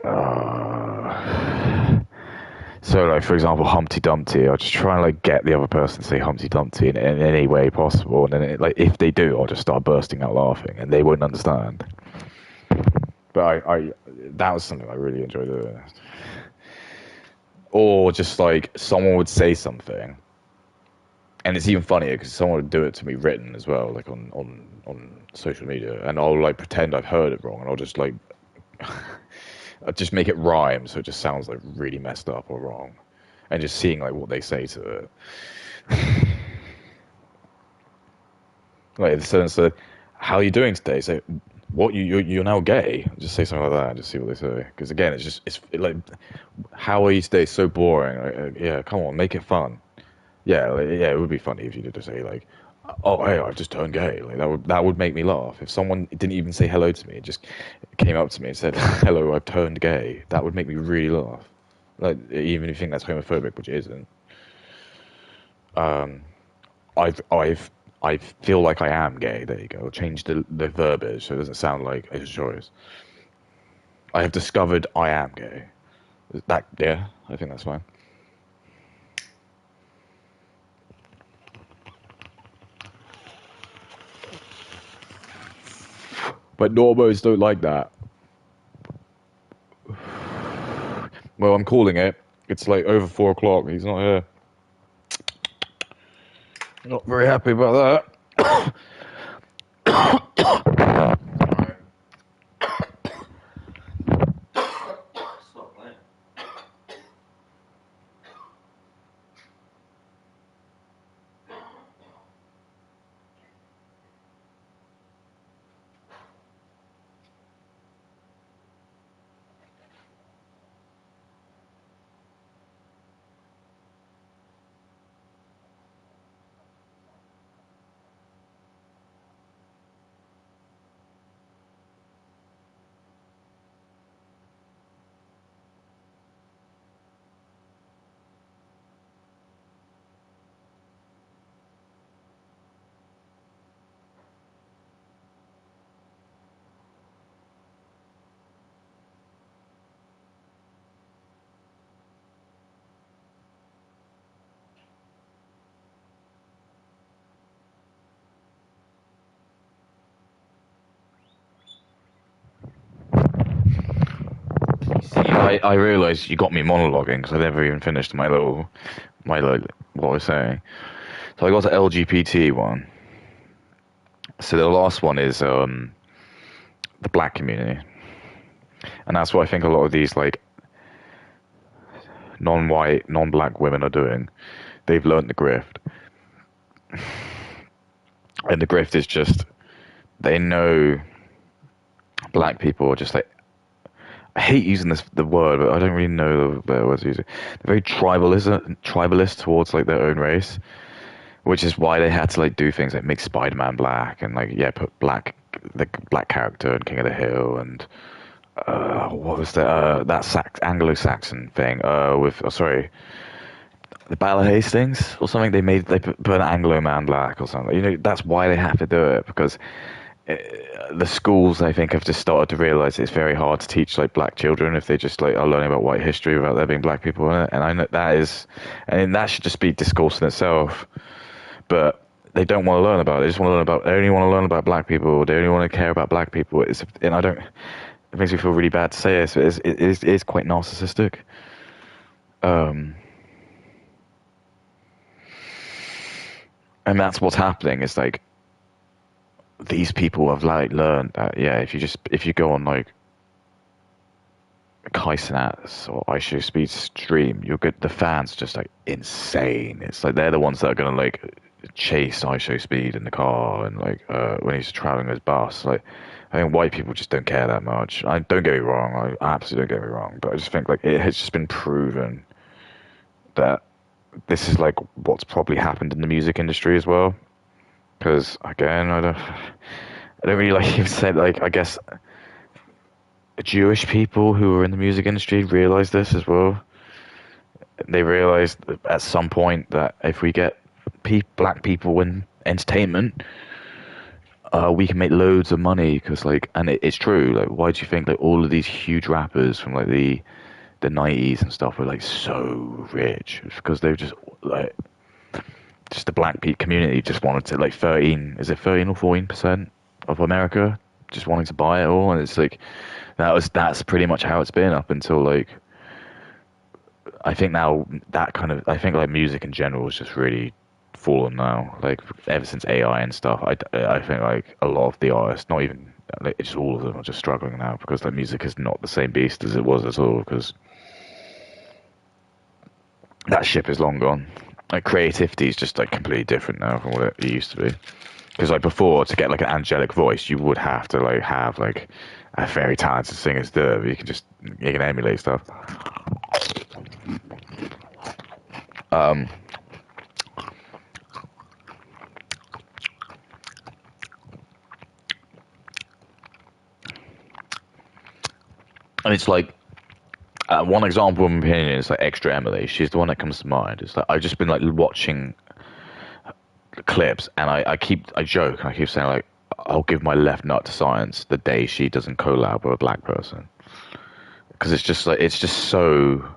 so like for example, Humpty Dumpty. I'll just try and like get the other person to say Humpty Dumpty in any way possible, and then like if they do, I'll just start bursting out laughing, and they won't understand. But I that was something I really enjoyed doing. Or just like someone would say something, and it's even funnier because someone would do it to me written as well, like on social media, and I'll like pretend I've heard it wrong, and I'll just like I'll just make it rhyme so it just sounds like really messed up or wrong, and just seeing like what they say to it. Like so, how are you doing today? Say, what you're now gay? Just say something like that and just see what they say. Because again, it's like, how are you today? So boring. Like, yeah, come on, make it fun. Yeah, like, yeah, it would be funny if you did to say like, oh hey, I've just turned gay. Like that would make me laugh. If someone didn't even say hello to me, just came up to me and said, hello, I've turned gay, that would make me really laugh. Like, even if you think that's homophobic, which it isn't. I've I feel like I am gay. There you go. Change the verbiage so it doesn't sound like it's a choice. I have discovered I am gay. That, yeah, I think that's fine. But normos don't like that. Well, I'm calling it. It's like over 4 o'clock. He's not here. Not very happy about that. Stop playing. See, I realised you got me monologuing because I never even finished my like what I was saying. So I got the LGBT one. So the last one is the black community, and that's what I think a lot of these like non-white, non-black women are doing. They've learned the grift, and the grift is just they know black people are just like, I hate using the word, but I don't really know the better word to use it. They're very tribalist towards like their own race, which is why they had to like do things like make Spider-Man black and like yeah, put the black character in King of the Hill and what was that Anglo-Saxon thing with sorry, the Battle of Hastings or something. They put an Anglo man black or something. You know, that's why they have to do it because the schools I think have just started to realize it's very hard to teach like black children if they just like are learning about white history without there being black people in it. And I know that is, and that should just be discourse in itself. But they don't want to learn about it. They just want to learn about. They only want to learn about black people. They only want to care about black people. And I don't. It makes me feel really bad to say this. But it is quite narcissistic. Um, and that's what's happening. Is like these people have like learned that yeah, if you go on like Kaisenats or iShow Speed stream, you'll get the fans just like insane. It's like they're the ones that are gonna like chase iShow Speed in the car and like when he's traveling his bus. Like I think white people just don't care that much. I don't get me wrong. I absolutely don't get me wrong. But I just think like it has just been proven that this is like what's probably happened in the music industry as well. Because again, I don't really like even say like I guess Jewish people who are in the music industry realize this as well. They realize at some point that if we get black people in entertainment, we can make loads of money. Because like, and it's true. Like, why do you think like all of these huge rappers from like the 90s and stuff were like so rich? It's because they were just the black community just wanted to like 13, is it 13 or 14% of America just wanting to buy it all, and it's like that's pretty much how it's been up until like I think now that kind of I think like music in general is just really fallen now. Like ever since AI and stuff, I think like a lot of the artists, not even like it's just all of them are just struggling now because like music is not the same beast as it was at all because that ship is long gone. Like creativity is just like completely different now from what it used to be. Because like before, to get like an angelic voice, you would have to like have like a very talented singer's do it. You can emulate stuff. Um, And it's like one example of my opinion is like Extra Emily. She's the one that comes to mind. It's like I've just been like watching clips, and I joke and I keep saying like I'll give my left nut to science the day she doesn't collab with a black person, because it's just like it's just so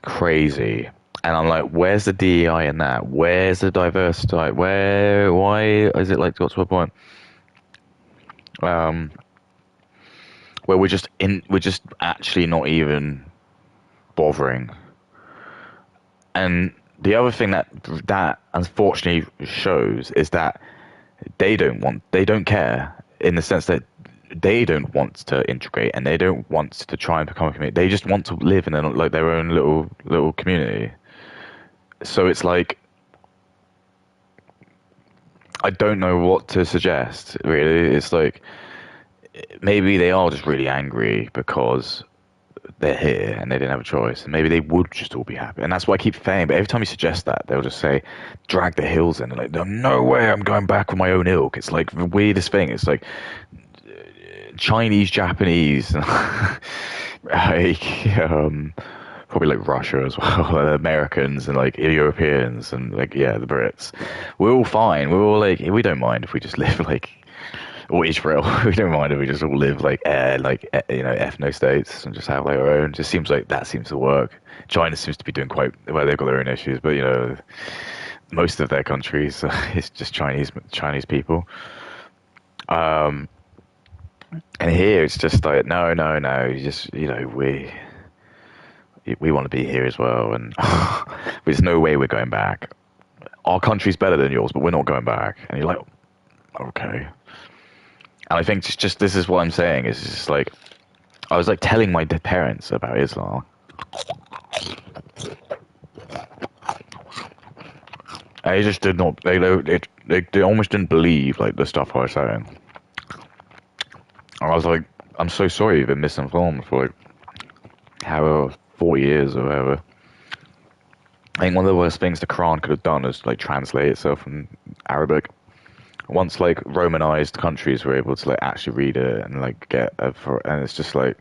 crazy. And I'm like, where's the DEI in that? Where's the diversity? Where? Why is it like got to a point um, where we're just actually not even bothering? And the other thing that unfortunately shows is that they don't care, in the sense that they don't want to integrate and they don't want to try and become a community. They just want to live in like their own little community. So it's like I don't know what to suggest, really. It's like maybe they are just really angry because they're here and they didn't have a choice, and maybe they would just all be happy. And that's what I keep saying. But every time you suggest that, they'll just say, "Drag the hills in." And like, no way, I'm going back with my own ilk. It's like the weirdest thing. It's like Chinese, Japanese, like probably like Russia as well, Americans and like Europeans and like yeah, the Brits. We're all fine. We're all like we don't mind if we just live like or Israel. We don't mind if we just all live you know, ethno states and just have like our own. Just seems like that seems to work. China seems to be doing quite well. They've got their own issues, but you know, most of their countries it's just Chinese people. Um, and here it's just like no. You just you know we want to be here as well, and there's no way we're going back. Our country's better than yours, but we're not going back. And you're like, okay. And I think just this is what I'm saying is just like I was like telling my parents about Islam, and they just did not. They almost didn't believe like the stuff I was saying. And I was like, I'm so sorry you've been misinformed for like however 4 years or whatever. I think one of the worst things the Quran could have done is like translate itself from Arabic. Once like Romanized countries were able to like actually read it and like and it's just like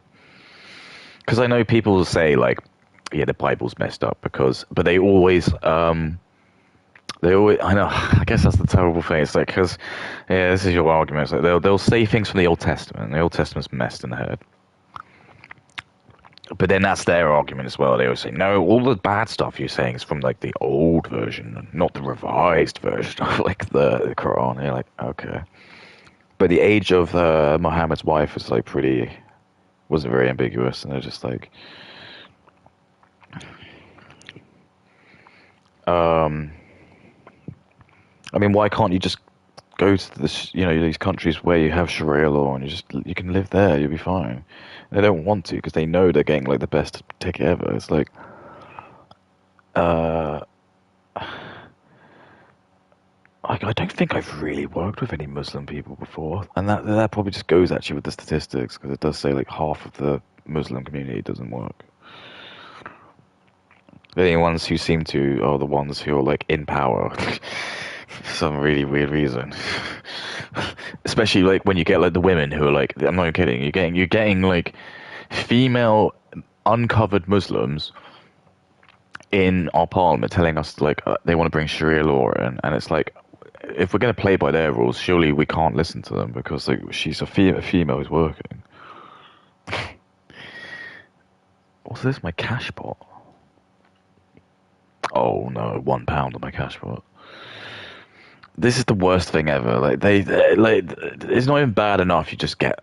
because I know people will say like yeah the Bible's messed up but they always I know I guess that's the terrible thing. It's like because yeah this is your argument. It's like they'll say things from the Old Testament. The Old Testament's messed in the head. But then that's their argument as well. They always say, no, all the bad stuff you're saying is from like the old version, not the revised version of like the Quran. And you're like, okay. But the age of Muhammad's wife was like wasn't very ambiguous. And they're just like, um, I mean, why can't you just go to this, you know, these countries where you have Sharia law and you can live there, you'll be fine. They don't want to because they know they're getting like the best ticket ever. It's like, uh, I don't think I've really worked with any Muslim people before, and that probably just goes actually with the statistics because it does say like half of the Muslim community doesn't work. The only ones who seem to are the ones who are like in power for some really weird reason. Especially like when you get like the women who are like, I'm not kidding, you're getting like female uncovered Muslims in our parliament telling us like they want to bring Sharia law in, and it's like if we're going to play by their rules, surely we can't listen to them because like she's a female who's working. What's this? My cash pot? Oh no, £1 on my cash pot. This is the worst thing ever. Like they like it's not even bad enough. You just get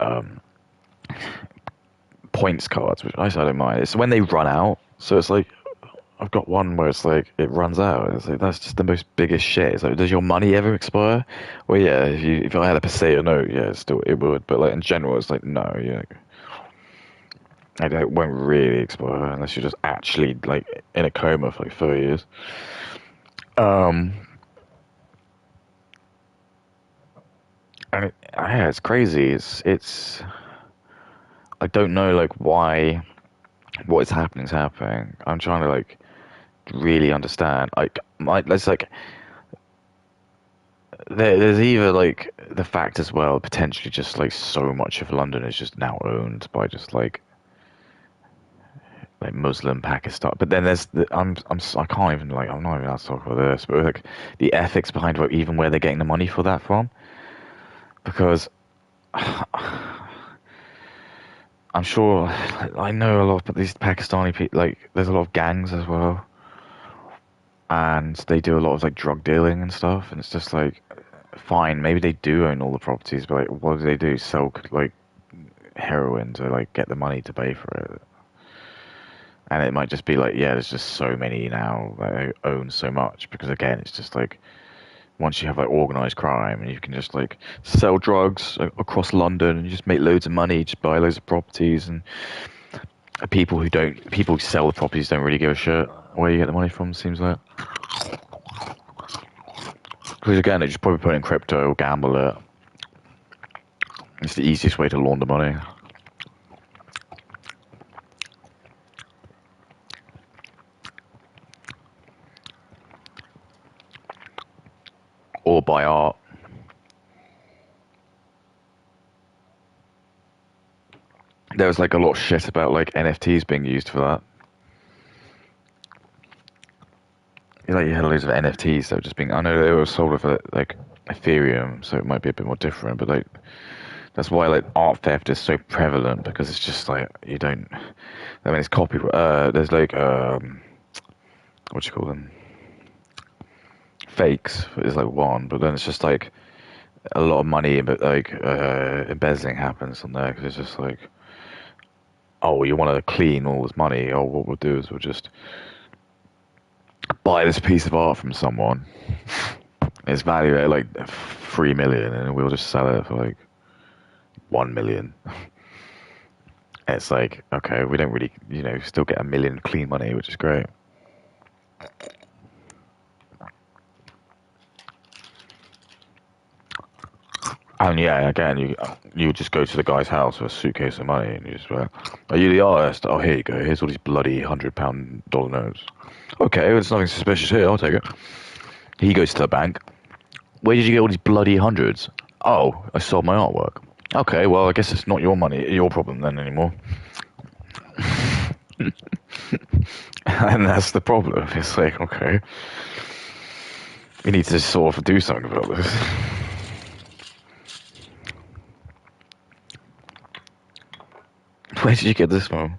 points cards, which I don't mind. It's when they run out. So it's like I've got one where it's like it runs out. It's like that's just the most biggest shit. It's like, does your money ever expire? Well, yeah. If I had a Paseo note, yeah, it would. But like in general, it's like no, yeah. It won't really expire unless you're just actually like in a coma for like 30 years. Um, and yeah, it's crazy. It's I don't know like why what is happening is happening. I'm trying to like really understand. There's like there's either like the fact as well potentially just like so much of London is just now owned by just like like Muslim Pakistan. But then there's I can't even like I'm not even allowed to talk about this. But like the ethics behind even where they're getting the money for that from, because I'm sure I know a lot, but these Pakistani people like there's a lot of gangs as well, and they do a lot of like drug dealing and stuff. And it's just like, fine, maybe they do own all the properties, but like, what do they do? Sell like heroin to like get the money to pay for it. And it might just be like, yeah, there's just so many now that own so much, because again, it's just like once you have like organized crime and you can just like sell drugs across London and you just make loads of money, just buy loads of properties, and people who sell the properties don't really give a shit where you get the money from, seems like. Because again, they just probably put in crypto or gamble it. It's the easiest way to launder money. Or buy art. There was like a lot of shit about like NFTs being used for that. Like you had loads of NFTs that were just being. I know they were sold for like Ethereum, so it might be a bit more different. But like that's why like art theft is so prevalent, because it's just like you don't. I mean, it's copy. There's like what do you call them? Fakes is like one, but then it's just like a lot of money, but like embezzling happens on there, because it's just like, oh, you want to clean all this money? Oh, what we'll do is we'll just buy this piece of art from someone. It's valued at like 3 million, and we'll just sell it for like 1 million. It's like, okay, we don't really, still get 1 million clean money, which is great. And yeah, again, you just go to the guy's house with a suitcase of money, and you just like, are you the artist? Oh, here you go. Here's all these bloody £100 dollar notes. Okay, there's nothing suspicious here. I'll take it. He goes to the bank. Where did you get all these bloody hundreds? Oh, I sold my artwork. Okay, well, I guess it's not your money, your problem then anymore. And that's the problem. It's like, okay, we need to sort of do something about this. Where did you get this from?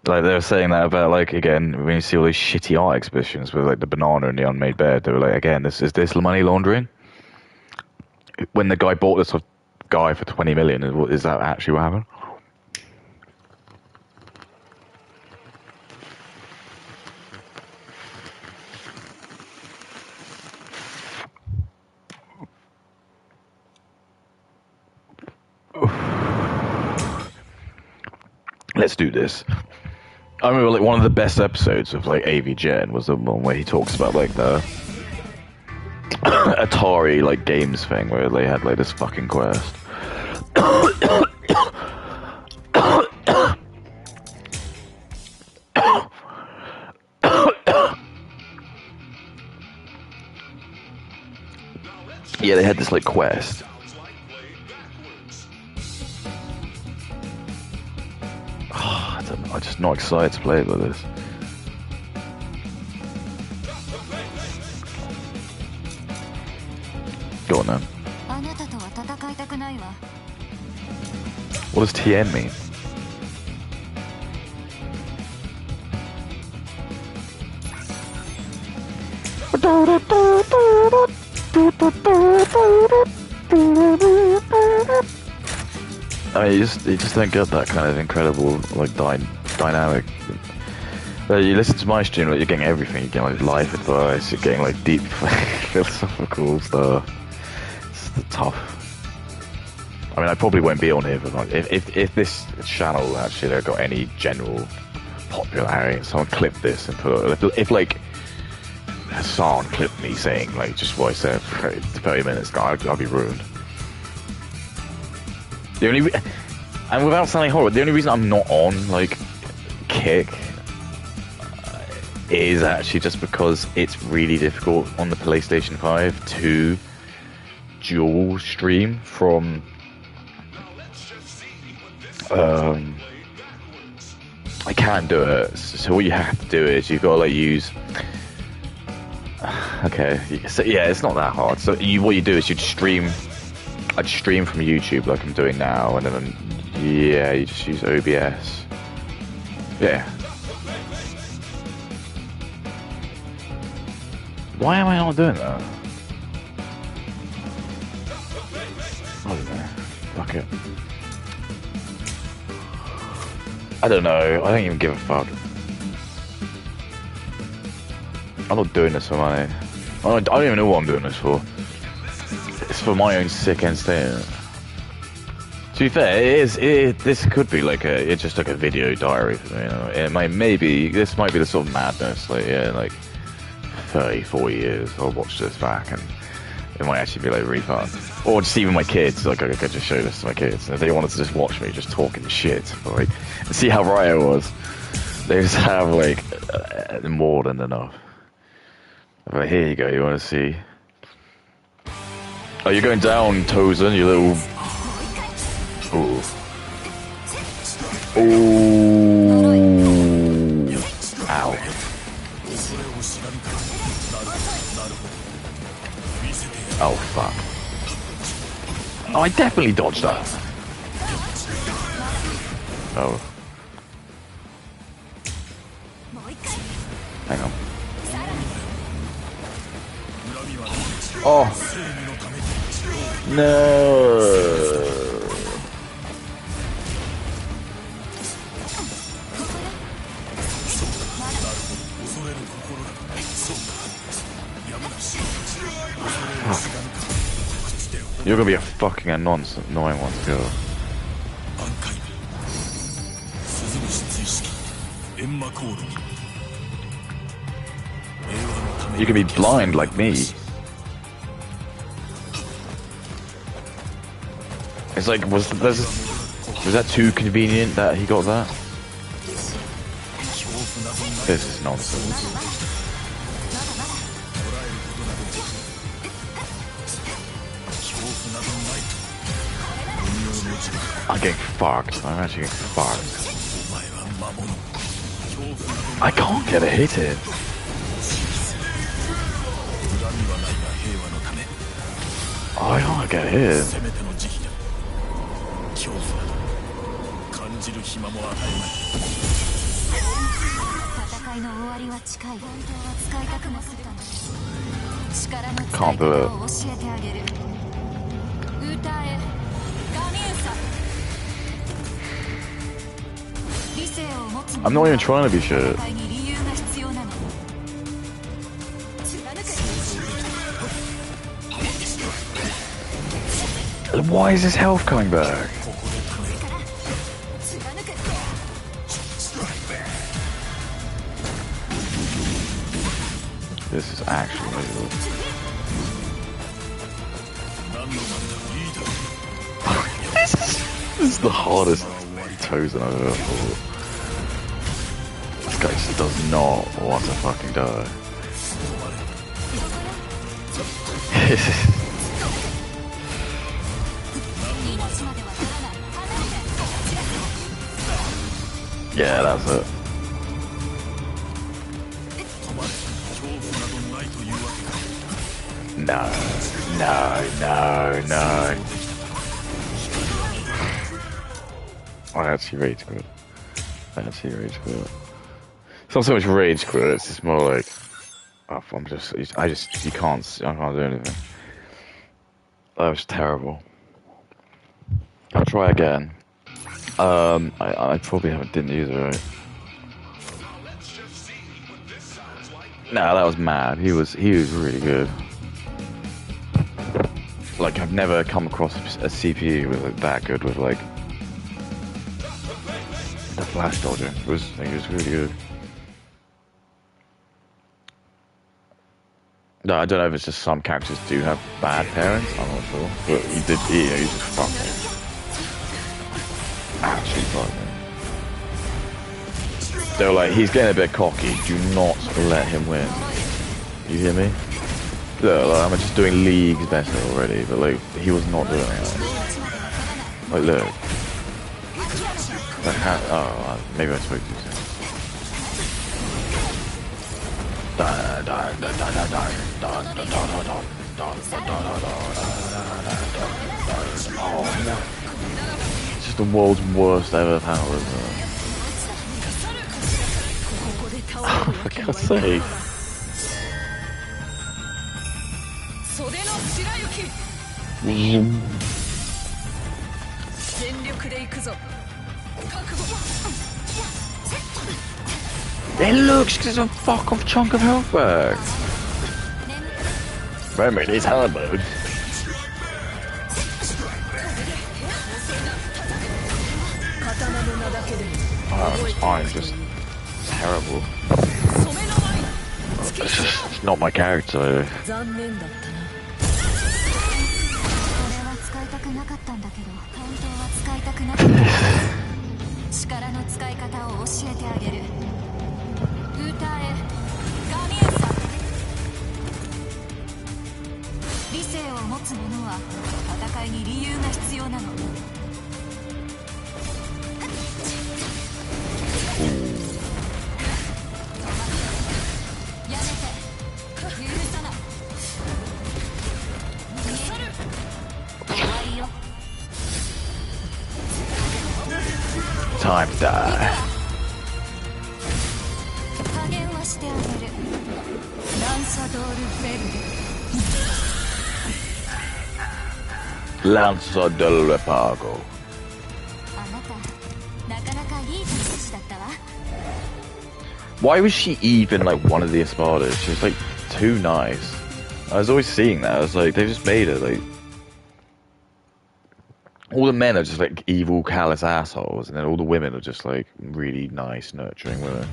Like, they were saying that about, like, again, when you see all these shitty art exhibitions with, like, the banana and the unmade bed, they were like, again, is this money laundering? When the guy bought this guy for 20 million, is that actually what happened? Let's do this. I remember like one of the best episodes of like AV Gen was the one where he talks about like the Atari like games thing where they had like this fucking quest. Yeah, they had this like quest. I'm just not excited to play it like this. Go on then. What does TN mean? I mean, you just don't get that kind of incredible like dynamic. You listen to my stream, like you're getting everything. You're getting like life advice. You're getting like deep philosophical stuff. It's tough. I mean, I probably won't be on here, but if this channel actually got any general popularity, someone clipped this and put it. If like Hassan clipped me saying like just what I said for 30 minutes, I'll be ruined. The only and without sounding horrible, the only reason I'm not on like Kick is actually just because it's really difficult on the PlayStation 5 to dual stream from Um, I can't do it. So what you have to do is you've got to like use. Okay, so yeah, it's not that hard. So what you do is you'd stream. I'd stream from YouTube like I'm doing now, and then yeah, you just use OBS. Yeah. Why am I not doing that? I don't know. Fuck it. I don't know. I don't even give a fuck. I'm not doing this for money. I don't even know what I'm doing this for. It's for my own sick entertainment. To be fair, this could be like it's just like a video diary for me. You know? It might, maybe, this might be the sort of madness, like, yeah, like 30, 40 years, I'll watch this back and it might actually be like really fun. Or just even my kids, like I could just show this to my kids. And if they wanted to just watch me just talking shit, like, and see how right I was, they just have like more than enough. But here you go, you want to see? Oh, you're going down, Tozen, you little... Ooh. Ooh. Ow. Oh, fuck. Oh, I definitely dodged that. Oh. Hang on. Oh. No. You're gonna be a fucking annoying one to go. You can be blind like me. It's like, was that too convenient that he got that? This is nonsense. I'm getting fucked. I'm actually getting fucked. I can't get a hit in. I can't get a hit. Can't do it. I'm not even trying to be shit. Why is his health coming back? This is actually illegal. This is the hardest Tozen I've ever fought. This guy just does not want to fucking die. Yeah, that's it. No. I actually rage quit. It's not so much rage quit, it's just more like, oh, you can't do anything. That was terrible. I'll try again. I probably didn't use it right. No, that was mad. He was really good. Like, I've never come across a CPU with like, that good with like the flash dodging. I think it was really good. No, I don't know if it's just some characters do have bad parents. I'm not sure, but he just fucking actually fucking. They were like, he's getting a bit cocky. Do not let him win. You hear me? Look, like, I'm just doing leagues better already, but like he was not doing it. Like, look. But how, oh, maybe I spoke too soon. Oh, no. It's just the world's worst ever power, isn't it? Oh, for God's sake. It looks just a fuck off chunk of health back. Remember, it is hard mode. Oh, I'm just terrible. It's just not my character. Time to die. Lanza del Repago. Why was she even like one of the Espadas? She was like too nice. I was always seeing that. I was like, they just made her like. All the men are just like evil, callous assholes, and then all the women are just like really nice, nurturing women.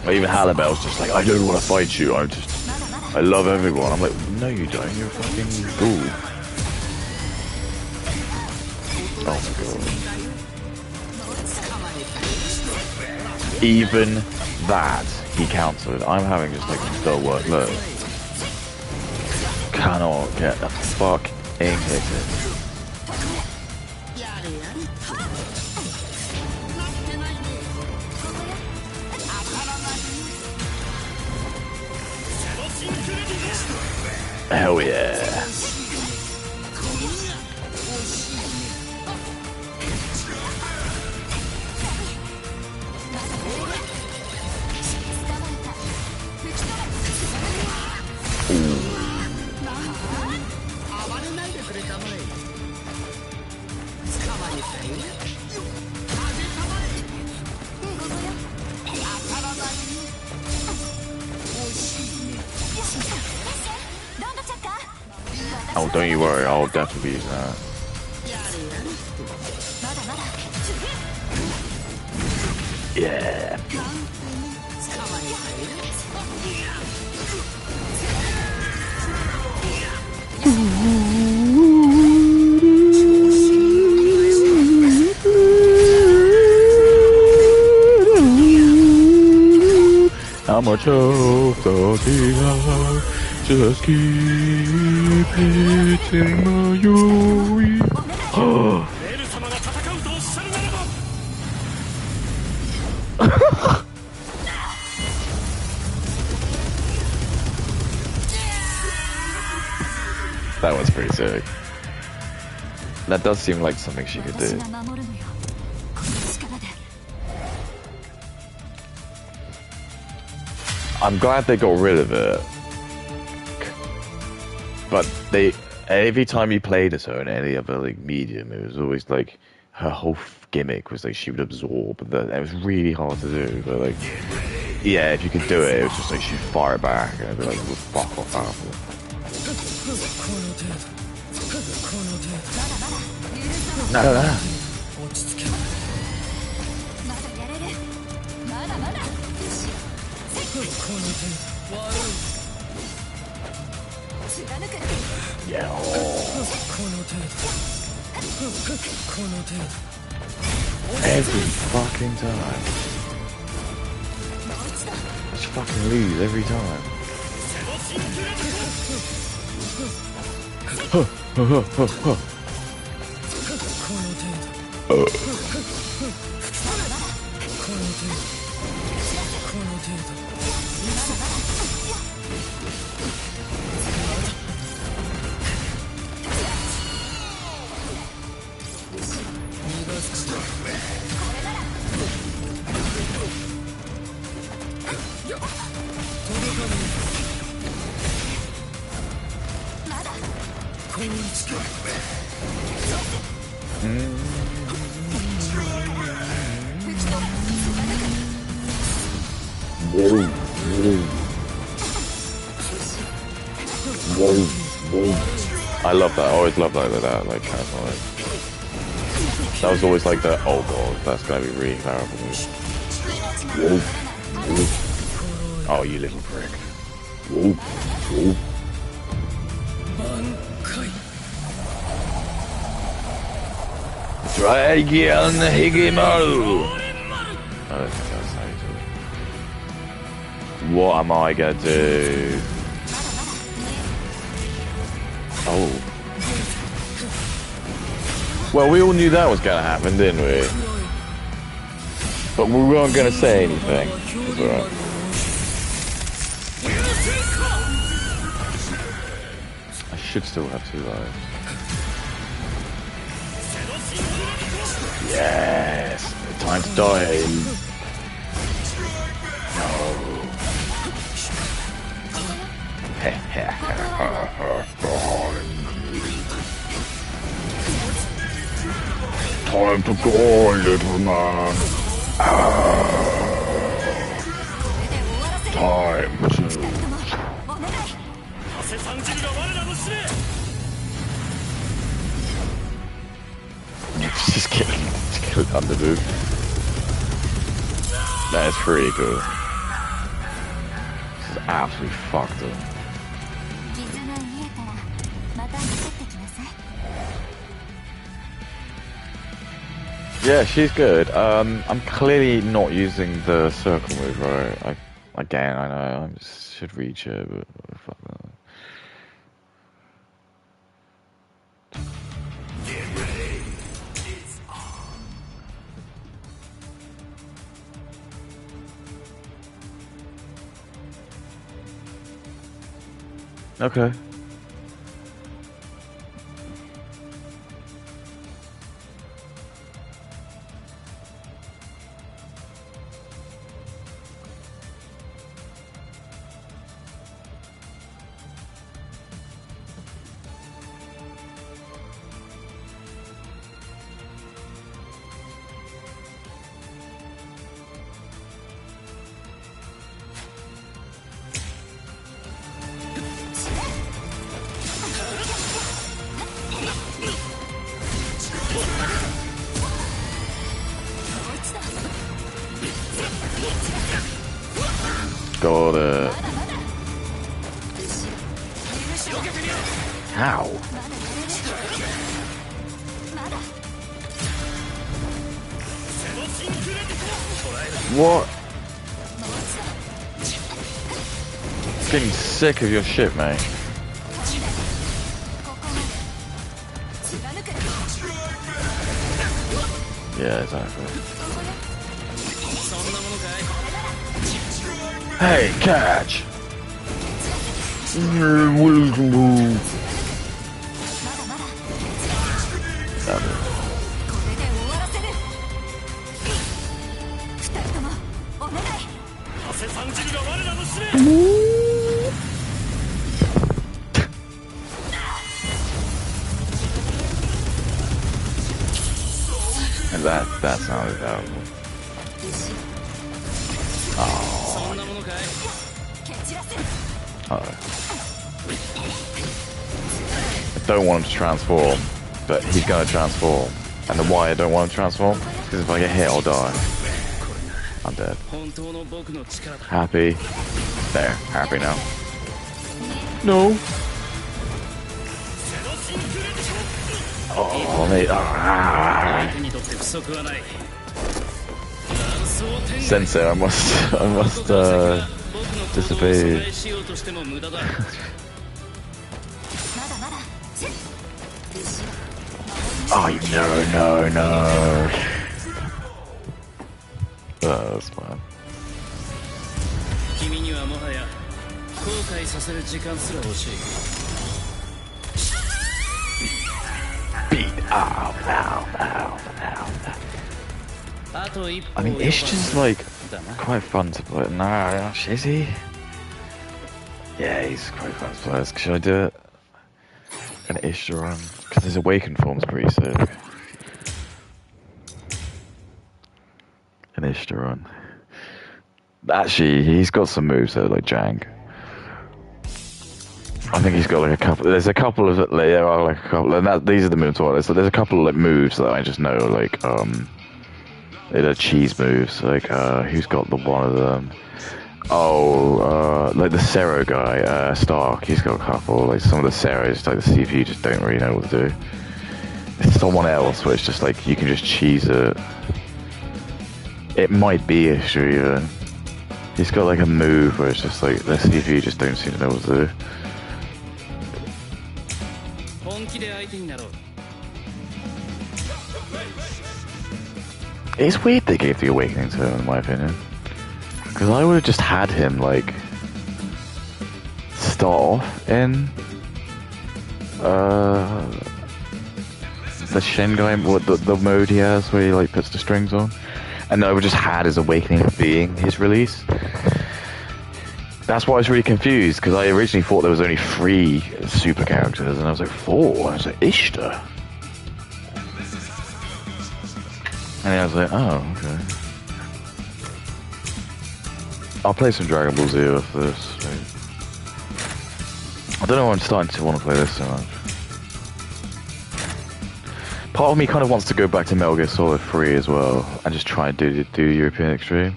Like, even Halibel's just like, I don't want to fight you. I love everyone. I'm like, no, you don't. You're a fucking fool. Oh my god. Even that he countered. I'm having just like the work load. Cannot get a fucking hit it. Hell yeah. Oh, don't you worry, I'll definitely use that. Yeah. How much of the just keep hitting my Yuri. That was pretty sick. That does seem like something she could do. I'm glad they got rid of it. But every time you played as her in any other like medium, it was always like her whole gimmick was like she would absorb. It was really hard to do. But like, yeah, if you could do it, it was just like she'd fire it back and it'd be like, fuck off powerful. No. Yeah. Every fucking time. Just fucking lose every time. I love that. I always love that. Like kind of like that was always like the oh god, that's gonna be really powerful. Oh, you little prick. Try again, Higimaru. Oh, that's how you do it. What am I gonna do? Oh. Well, we all knew that was gonna happen, didn't we? But we weren't gonna say anything. It's alright. I should still have 2 lives. Yes! Time to die! No! Time to go, little man! Time to... Just kill it under dude. That is pretty good. This is absolutely fucked up. Yeah, she's good. I'm clearly not using the circle move, right? Again, I know I should reach it, but fuck that. Okay. Got it. How? What? Getting sick of your shit, mate. Yeah, exactly. Hey, catch! And that sounded terrible. Oh. I don't want him to transform, but he's gonna transform. And then why I don't want him to transform? Because if I get hit, I'll die. I'm dead. Happy. There. Happy now. No. Oh, mate. Sensei, I must disobey. Oh, no, no, no. Oh, that's fine. Beat. Ow, ow, ow, ow. I mean, Ishtar's like quite fun to play. Nah, is he? Yeah, he's quite fun to play. Should I do it? An Ishtar run? Because his awakened form's pretty sick. An Ishtar run. Actually, he's got some moves though, like Jang. I think he's got like a couple. There's a couple of there are like a couple, and these are the moves. So there's a couple of like moves that I just know, like they're cheese moves. Like who's got the one of them? Oh, like the Cero guy, Stark. He's got a couple. Like some of the Ceros, like the CPU, just don't really know what to do. It's someone else where it's just like you can just cheese it. It might be Ishtar even. He's got like a move where it's just like the CPU just don't seem to know what to do. It's weird they gave the awakening to him, in my opinion. Because I would have just had him, like, start off in the Shen guy, the mode he has where he, like, puts the strings on. And I would just had his awakening being his release. That's why I was really confused, because I originally thought there was only 3 super characters, and I was like, 4? I was like, Ishtar. And I was like, oh, okay. I'll play some Dragon Ball Z after this. I don't know why I'm starting to want to play this so much. Part of me kind of wants to go back to Metal Gear Solid 3 as well, and just try and do European Extreme.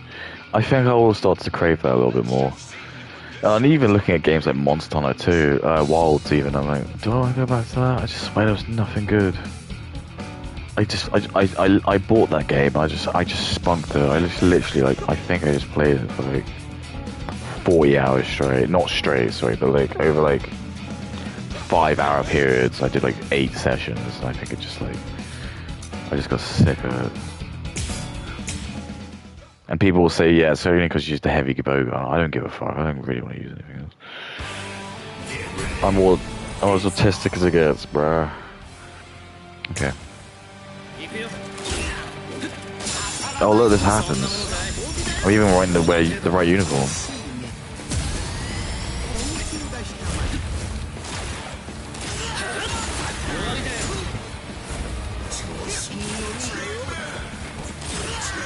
I think I will start to crave that a little bit more. And even looking at games like Monster Hunter 2, Wilds even, I'm like, do I want to go back to that? I just swear there was nothing good. I bought that game. I just spunked it. I just literally like I think I just played it for like 40 hours straight. Not straight, sorry, but like over like 5-hour periods. I did like 8 sessions, and I think it just like I just got sick of it. And people will say, yeah, it's only because you used a heavy bow gun. I don't give a fuck. I don't really want to use anything else. I'm as autistic as it gets, bruh. Okay. Oh look, this happens. I'm even wearing the right uniform.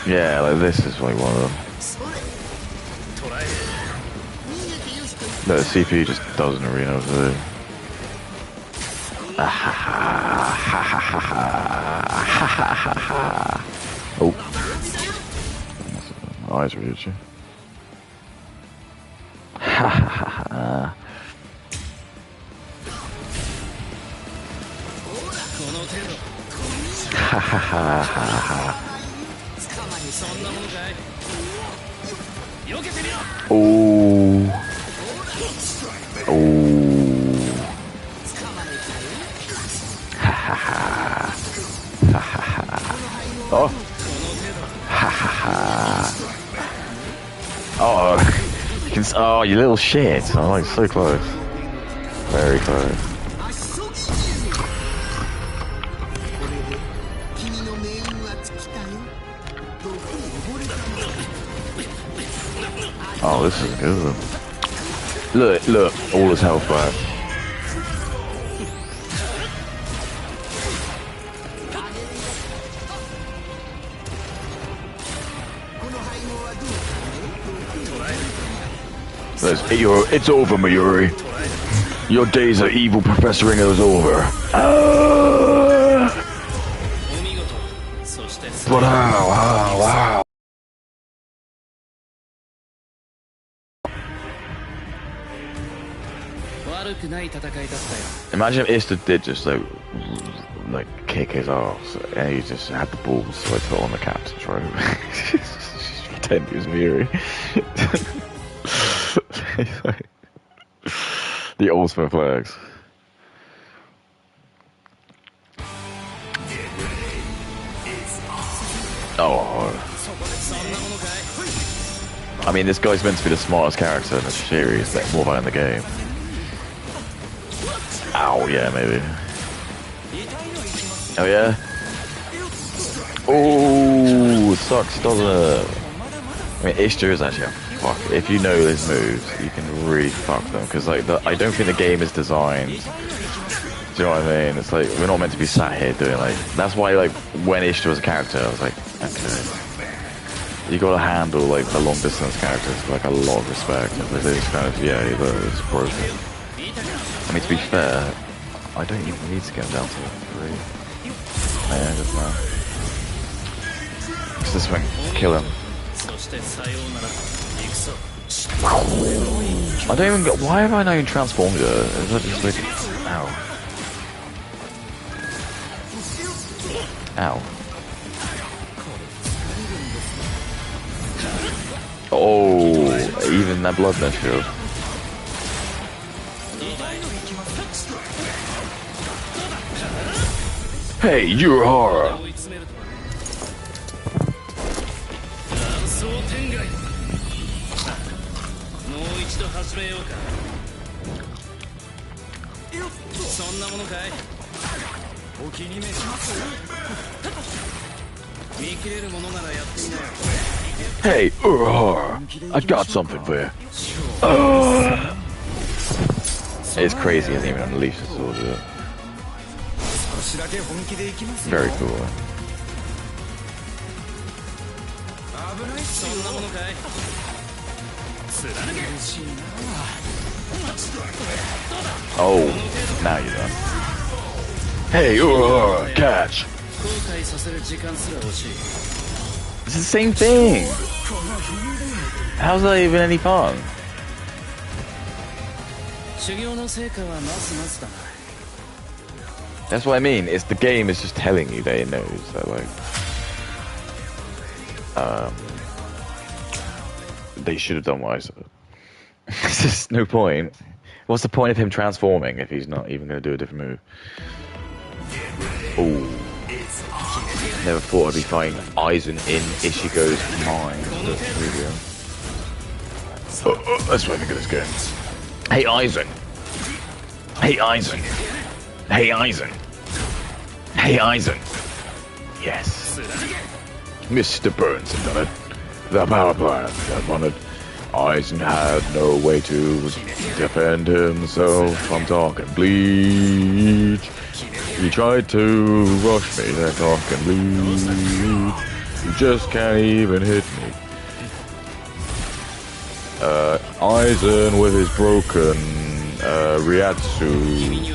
Yeah, like this is like one of them. No, the CPU just doesn't really know what to do. Oh. Eyes are itchy. Ha ha ha ha. Ha ha ha ha ha. Oh. Oh. Ha ha ha. Ha ha ha. Oh. Ha ha ha. Oh, you can. Oh, you little shit! I'm like so close, very close. Oh, this is good. Look, all his health back. It's over, Mayuri. Your days of evil professoring is over. But how? Imagine if Ishtar did just like kick his ass, and he just had the balls to like put on the captain trophy. Pretend he was Mayuri. The ultimate flex. Oh. I mean, this guy's meant to be the smartest character in the series, like, more than in the game. Ow, yeah, maybe. Oh, yeah? Oh, sucks, doesn't it? I mean, Ishtar is actually a fuck. If you know his moves, you can really fuck them. Because, like, I don't think the game is designed. Do you know what I mean? It's like, we're not meant to be sat here doing, like... That's why, like, when Ishtar was a character, I was like, okay. You gotta handle, like, the long-distance characters with, like, a lot of respect. But it's kind of, yeah, it's broken. I mean, to be fair, I don't even need to get down to 3. Yeah, just now. Just this thing, kill him. I don't even get. Why have I not even transformed her? Is that just like. Ow. Ow. Oh, even that blood mesh shield. Hey, you're a horror. Hey, I got something for you. It's crazy, he hasn't even unleashed the sword yet. Very cool. Oh, now you're done. Hey, catch! It's the same thing! How's that even any fun? That's what I mean, it's the game is just telling you that it knows that, like... They should have done what I said. There's just no point. What's the point of him transforming if he's not even going to do a different move? Ooh. Never thought I'd be fighting Aizen in Ichigo's mind. Let's try to get this game. Hey Aizen! Hey Aizen! Hey Aizen! Hey Aizen! Yes. Mr. Burns had done it. The power plant had won it. Aizen had no way to defend himself. I'm talking Bleach. He tried to rush me, that talking Bleach. You just can't even hit me. Aizen with his broken Ryatsu.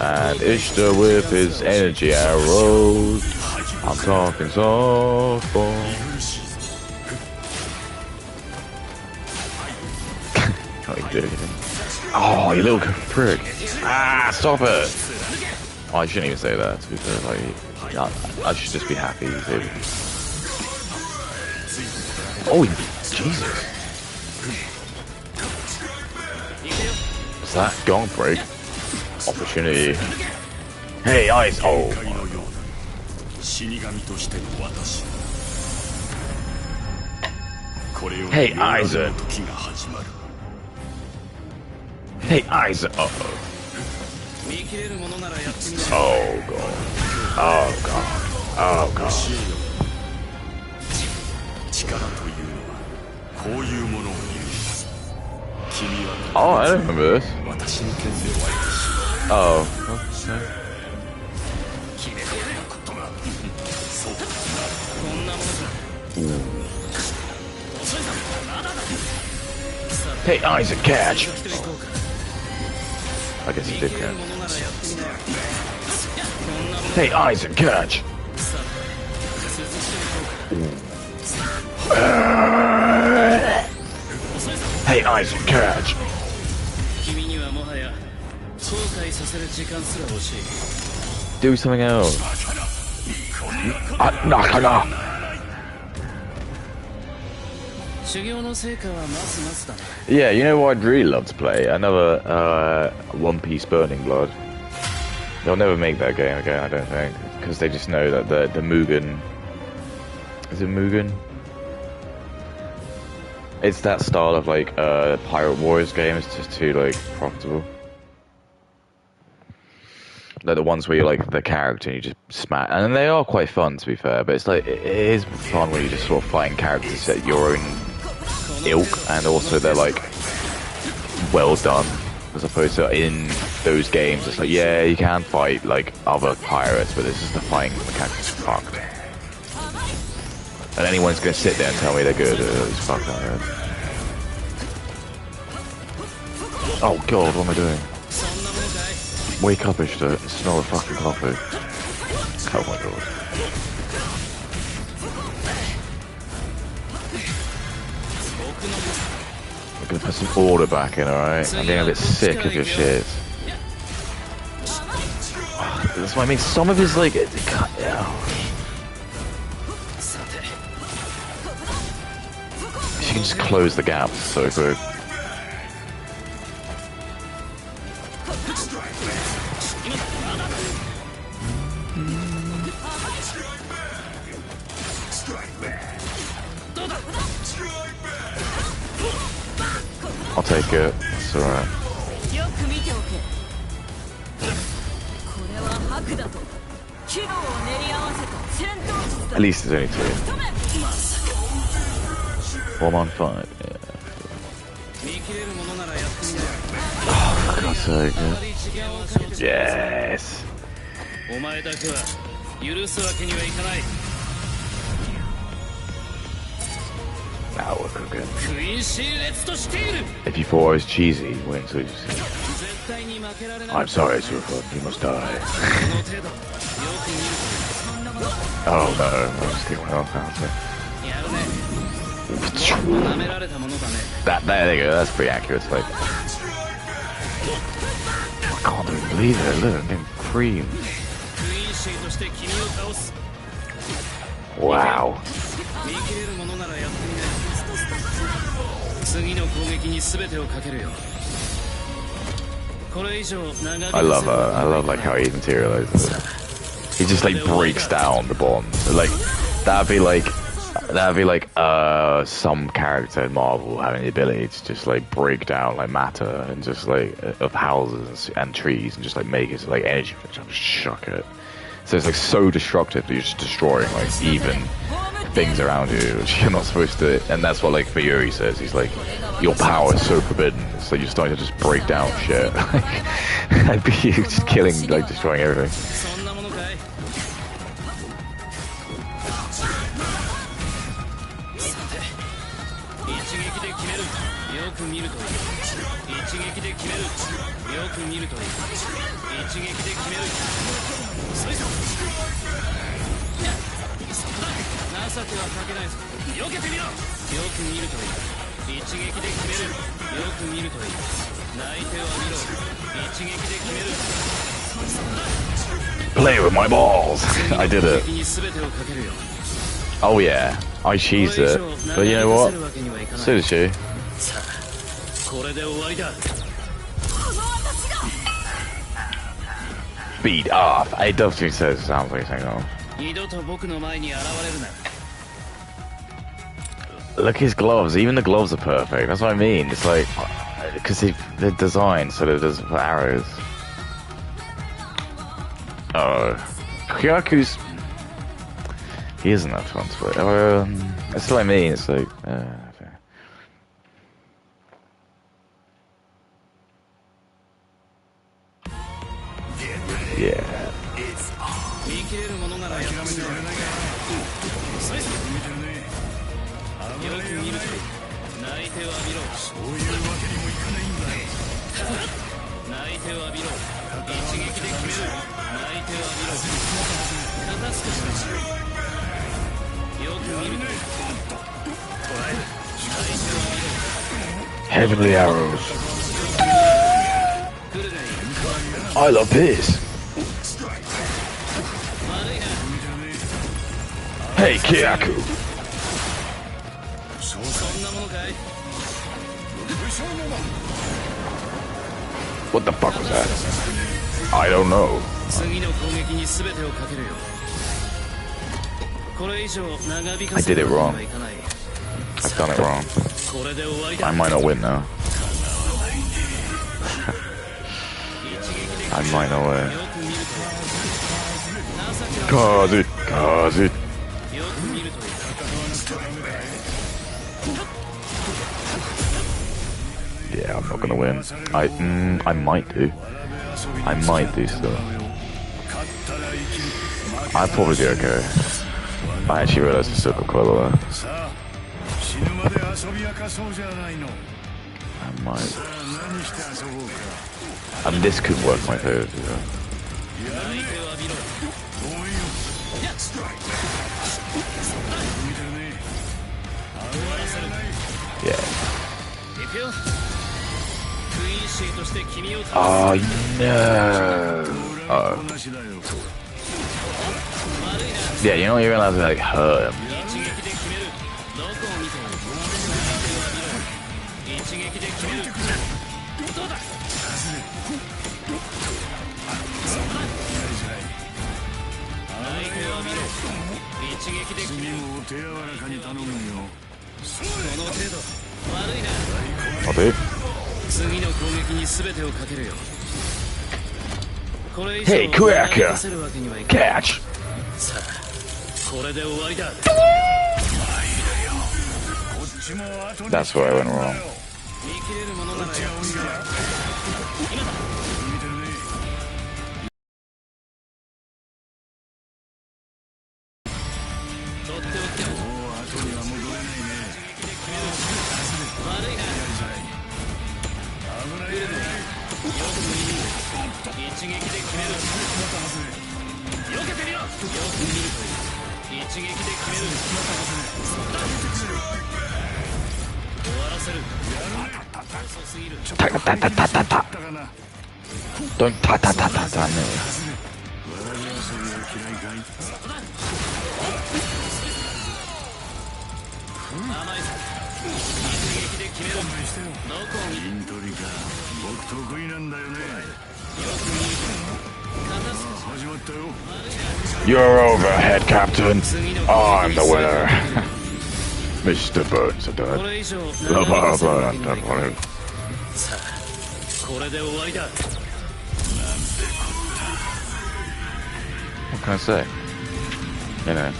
And Ishtar with his energy arrows. I'm talking softball. Oh, you little prick. Ah, stop it. Oh, I shouldn't even say that, to be fair. Like, I should just be happy. Oh, Jesus. What's that? Gong break. Opportunity. Hey, eyes. Oh, my God. Hey, Aizen. Hey, Aizen. Uh-oh. Oh, God. Oh, God. Oh, God. Oh, I don't remember this. Oh. Hey, Isaac, catch! I guess he did catch. Hey, Isaac, catch! Hey, Isaac, catch! Do something else. Yeah, you know what I'd really love to play? Another One Piece Burning Blood. They'll never make that game again, I don't think, because they just know that the Mugen Is it Mugen? It's that style of like Pirate Warriors game. It's just too like profitable. Like the ones where you're like the character and you just smash, and they are quite fun to be fair. But it's like it is fun when you just sort of fighting characters at your own ilk, and also they're like well done. As opposed to in those games, it's like yeah, you can fight like other pirates, but this is the fighting mechanics fucked. And anyone's gonna sit there and tell me they're good, it's fucked up. Right? Oh god, what am I doing? Wake up, Ishtar, and smell the fucking coffee. Oh my god. I'm gonna put some order back in, alright? I'm getting a bit sick of your shit. That's what I mean, some of his like... She can just close the gaps so quick. I'll take it, it's alright. At least there's only two. Well, I'm on 5, yeah. Oh, for God's sake, yeah. Yes! Now we're cooking. If you thought I was cheesy, wait until you see. I'm sorry, Surford, you must die. Oh no, I'm just getting off out. There you go, that's pretty accurate. Like, I can't even believe it, look, I'm getting cream. Wow. I love like how he materializes it. He just like breaks down the bond. Like that'd be like some character in Marvel having the ability to just like break down like matter and just like of houses and trees and just like make it like energy, which I'm shocked at. So it's like so destructive that you're just destroying like even things around you which you're not supposed to, and that's what like Fuyuri says. He's like, your power is so forbidden, so you're starting to just break down shit. I'd be you just killing, like destroying everything. Play with my balls. I did it. Oh yeah, I cheesed it. But you know what? So did she. Beat off. It definitely sounds like saying off. Look at his gloves. Even the gloves are perfect. That's what I mean. It's like because they're designed so that there's arrows. Oh, Kyaku's. He isn't that fun to play. That's what I mean. It's like. Yeah. Heavenly arrows. I love this. Hey, Kyaku. What the fuck was that? I don't know. I did it wrong. I've done it wrong. I might not win now. I might not win. Kazi. Yeah, I'm not gonna win. I might do. I might do still. I'd probably be okay. I actually realised it's still got quite a lot. I might. I mean, this could work my favour. Yeah. Oh no. Uh-oh. Yeah, you know you're allowed to like hurt him. I'll do. Hey, Cracker! Catch! That's where I went wrong. Don't ta no. You're over, head captain. I'm the winner. Mr. Burns, I died. Blah, blah, blah, I'm done for him. What can I say? You know.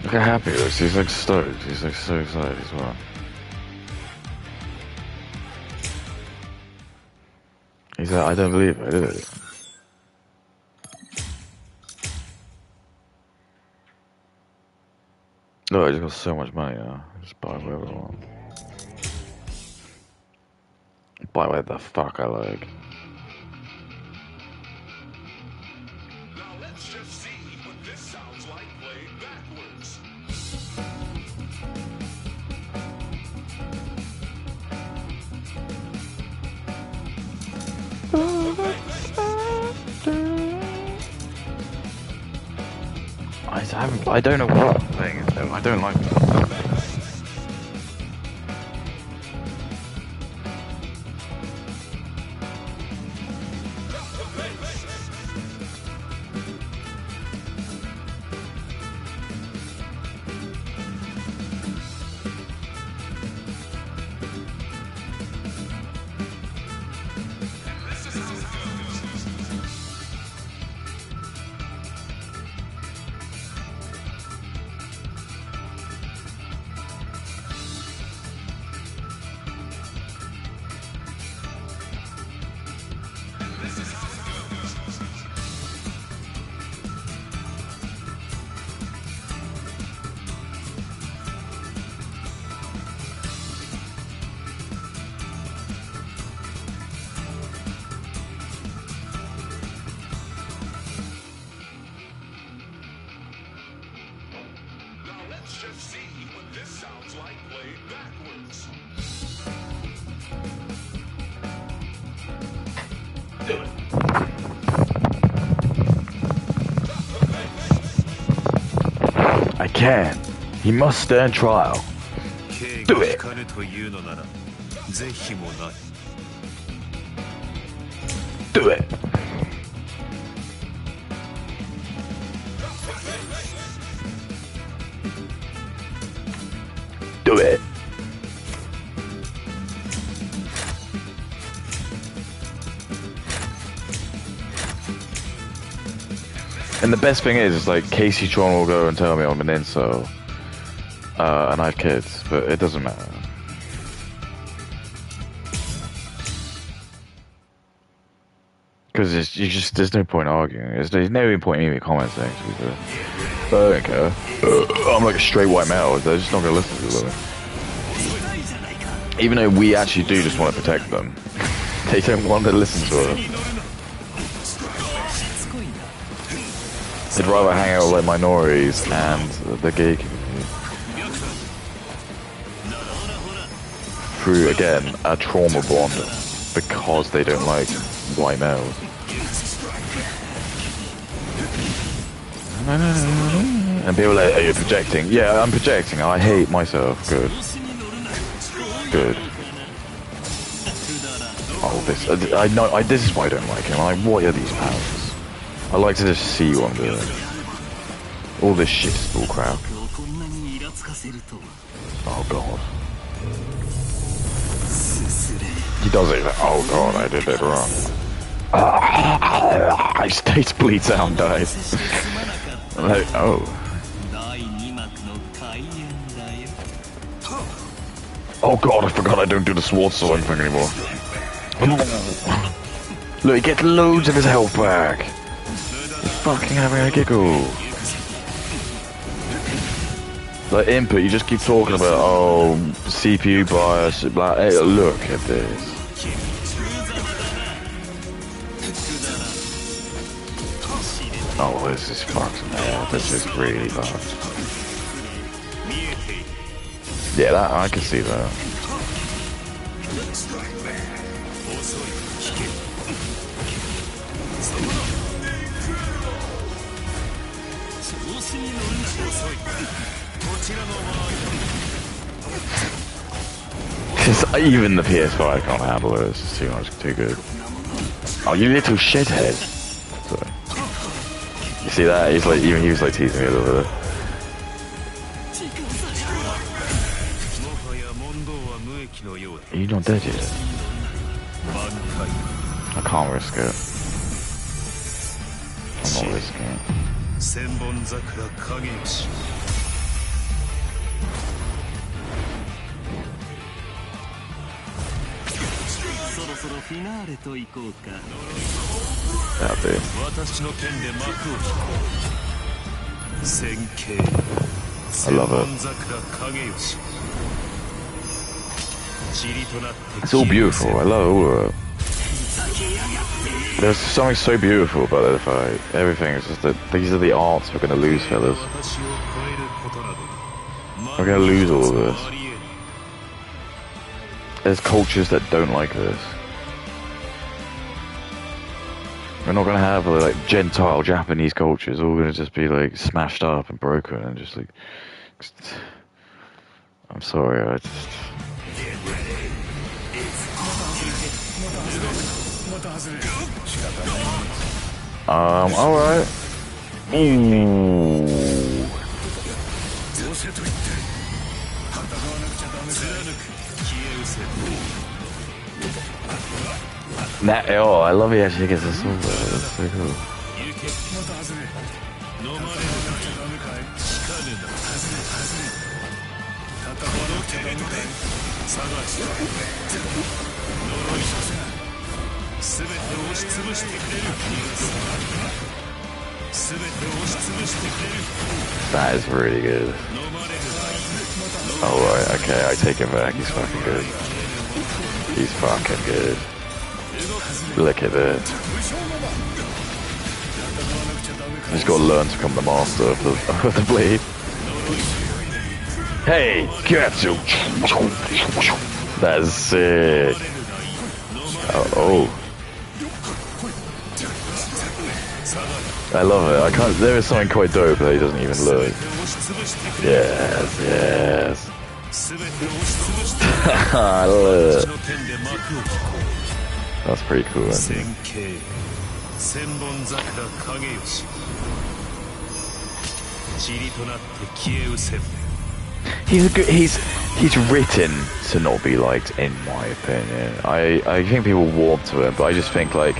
Look how happy he looks. He's like stoked. He's like so excited as well. He's like, I don't believe it, did it? Look, I just got so much money now. Just buy whatever I want. Buy whatever the fuck I like. Now let's just see what this sounds like played backwards. I don't know what thing is though. I don't like that. Let's just see what this sounds like played backwards. Do it. I can. He must stand trial. Do it. Do it. Do it. And the best thing is like Casey Tron will go and tell me I'm an incel, and I have kids, but it doesn't matter. Because there's no point arguing. There's no point in even commenting. I don't care. I'm like a straight white male. They're just not gonna listen to them. Even though we actually do just want to protect them, they don't want to listen to us. They'd rather hang out with like minorities and the gay community. Through again a trauma bond because they don't like white males. And people are like, are you projecting? Yeah, I'm projecting. I hate myself. Good. Good. Oh, this. I know. This is why I don't like him. I'm like, what are these powers? I like to just see what I'm doing. All this shit is bullcrap. Oh god. He does it. Oh god, I did it wrong. I stage bleeds out and dies. Like, oh. Oh god, I forgot I don't do the sword sword thing anymore. Look, he gets loads of his health back. He's fucking having a giggle. Like input, you just keep talking about, oh, CPU bias, like, hey, look at this. Oh, this is fucked, man. This is really fucked. Yeah, that, I can see that. Even the PS5 can't handle it. It's just too much, too good. Oh, you little shithead! Sorry. You see that? He's like, even he was like teasing me a little bit. Are you not dead yet? I can't risk it. I'm not risking it. That'll do. I love it. It's all beautiful. I love all of it. There's something so beautiful about the fight. Everything is just that these are the arts we're gonna lose, fellas. We're gonna lose all of this. There's cultures that don't like this. We're not gonna have like Gentile Japanese cultures. All gonna just be like smashed up and broken and just like. I'm sorry, I just. Alright. Ooh. Oh, I love he actually gets a sword. That's so cool. That is really good. Alright, okay, I take it back. He's fucking good. He's fucking good. Look at it. He's got to learn to become the master of the blade. Hey, Katsu! That is sick. Oh. I love it. I can't. There is something quite dope that he doesn't even look. Yes, yes. I love it. That's pretty cool. Actually. He's written to not be liked, in my opinion. I think people warm to him, but I just think like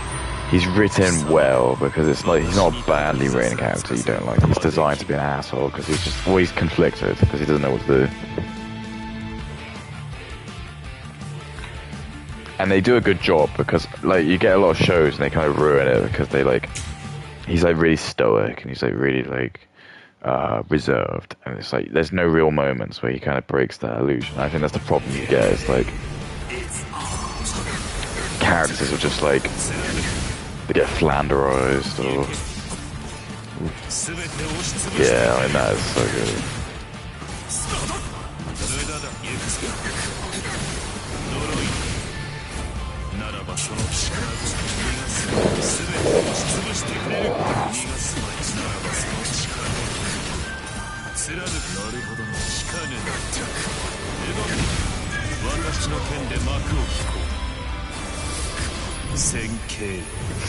he's written well because it's like he's not a badly written character you don't like. He's designed to be an asshole because he's just always conflicted because he doesn't know what to do. And they do a good job because like you get a lot of shows and they kind of ruin it because they like he's like really stoic and he's like really like reserved, and it's like there's no real moments where he kind of breaks that illusion. I think that's the problem you get. It's like characters are just like they get flanderized or yeah, I mean that is so good.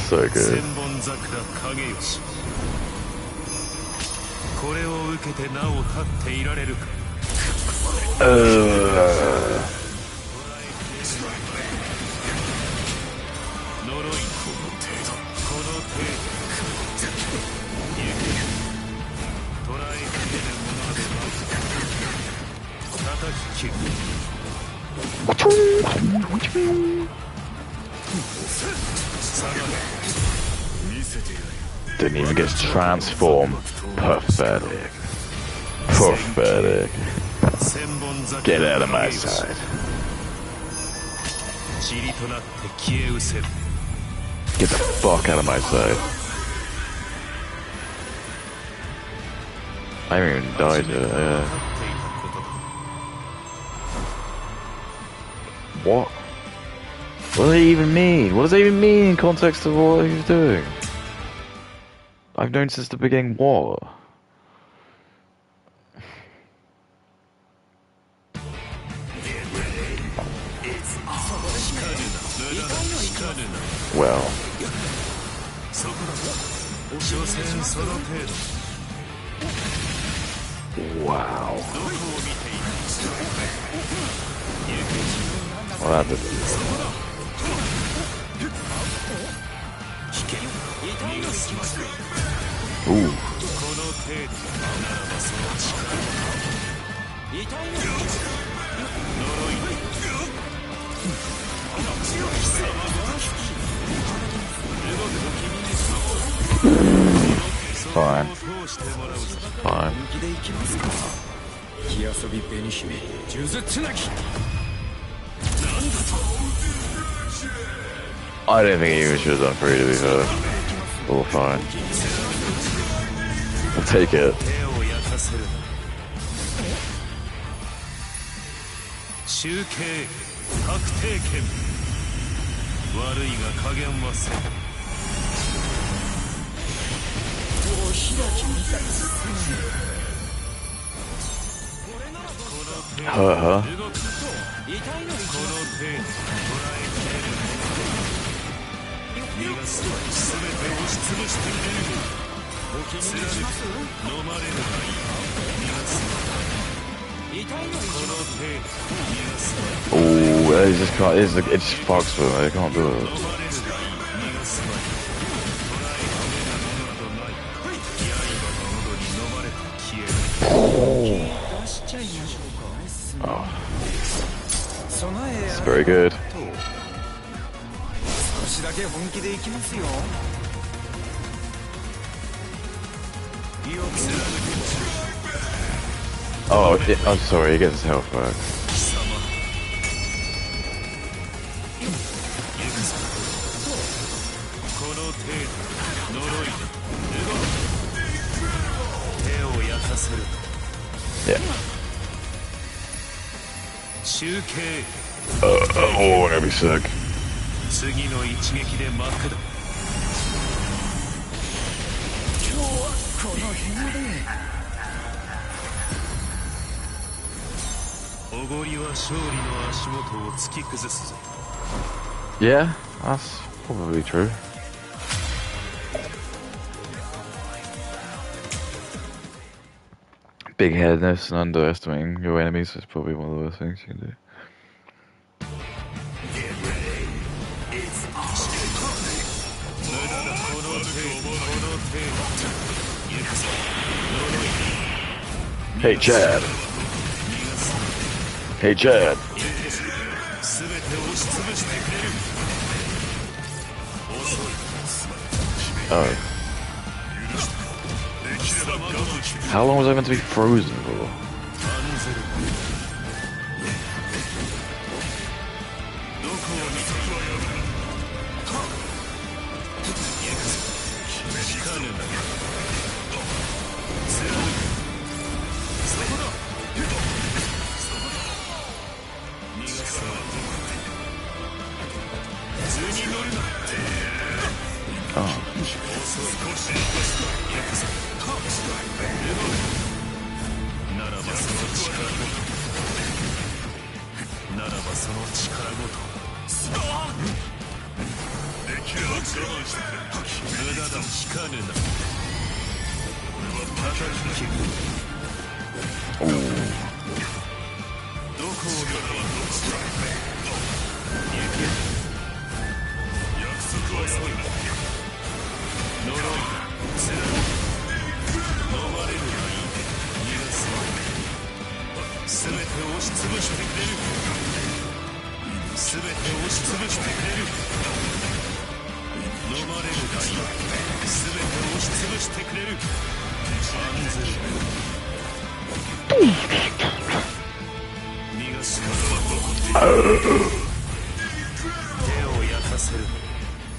So good. Didn't even get transformed. Pathetic. Pathetic. Get out of my side. Get the fuck out of my sight. I haven't even died yet, yeah. What? What does it even mean? What does it even mean in context of what he's doing? I've known since the beginning what? Well. Wow. Well, that did it. Ooh. Fine. Fine. I don't think he even should have done 3 to be fair. All fine. I'll take it. Huh? Oh, it just can't. It just fucks with me. I can't do it. Oh. It's very good. Oh, I'm sorry, he gets his health back. Yeah. Oh, I'm gonna be sick. Yeah, that's probably true. Big-headedness and underestimating your enemies is probably one of the worst things you can do. Hey, Chad. Hey, Chad. Oh. How long was I meant to be frozen for?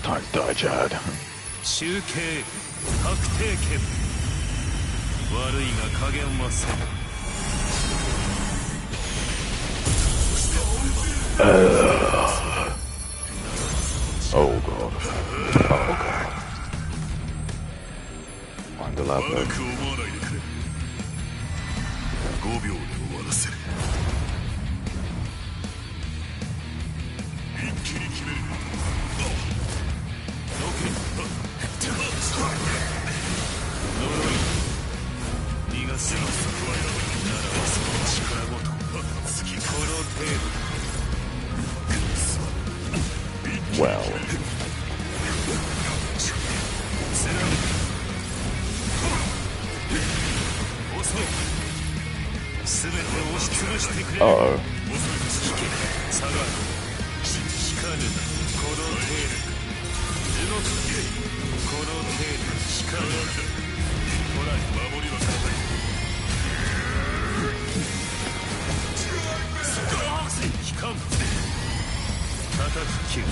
Time to die, Chad. 集計確定権悪いが加減はせん Oh god. Oh god. Find the lab 悪 though. く思わないでくれ5秒で終わらせる一気に決める逃がすのならばその力ごとこの程度 Well. すべて押しつぶしてくれる Uh-oh. 下がる引かぬなこの程度動くこの程度引かぬトライ守りは固い引かん叩く気が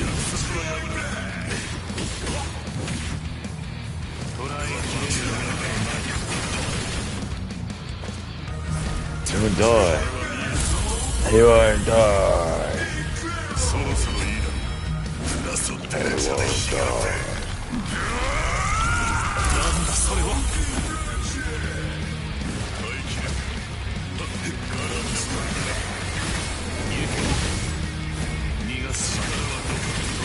トライ切れる He won't die. He won't die. そろそろいいだろなそってる He じゃない won't die. なんだそれは逃がすト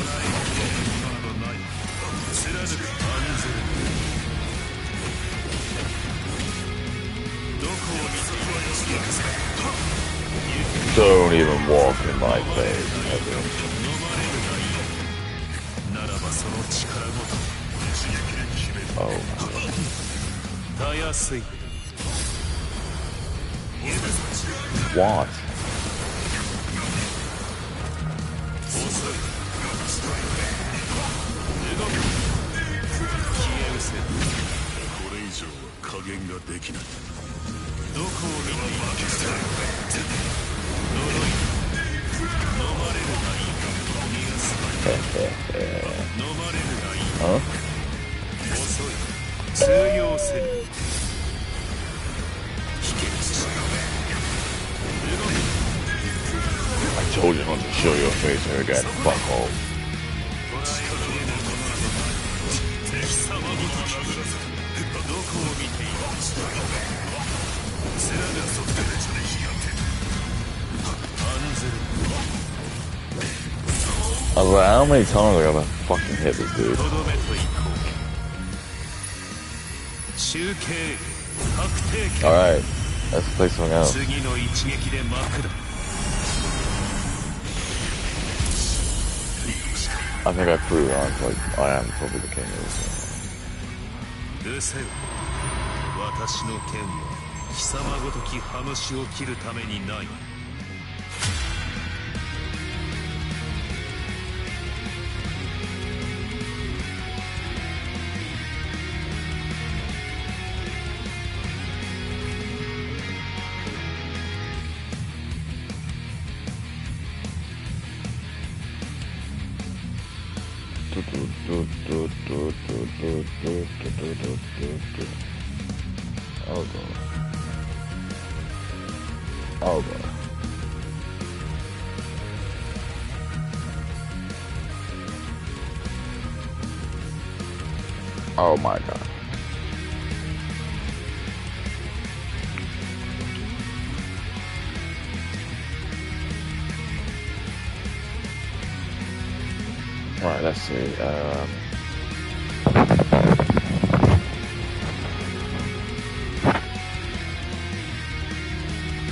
ライ切れるものなどない貫く案ずるどこを見せる Don't even walk in my face. ならばその力ごと Oh. たやすい What? 遅い動く消え失せるこれ以上は加減ができないどこを見ている呪い飲まれるがいい逃がす飲まれるがいい Huh? 遅い通用せぬ引け I told you not to show your face here again. Fuck off. 敵様ごとどこを見ている貫くそってそれ光って案ずる I was like, how many times I gotta fucking hit this dude? とどめといこう集計確定権 Alright, let's play something else. 次の一撃で幕だ I think I proved wrong, like, I am probably the king of this うせよ私の剣は貴様ごとき羽虫を切るためにない Oh god. Oh god. Oh my god. Alright, let's see.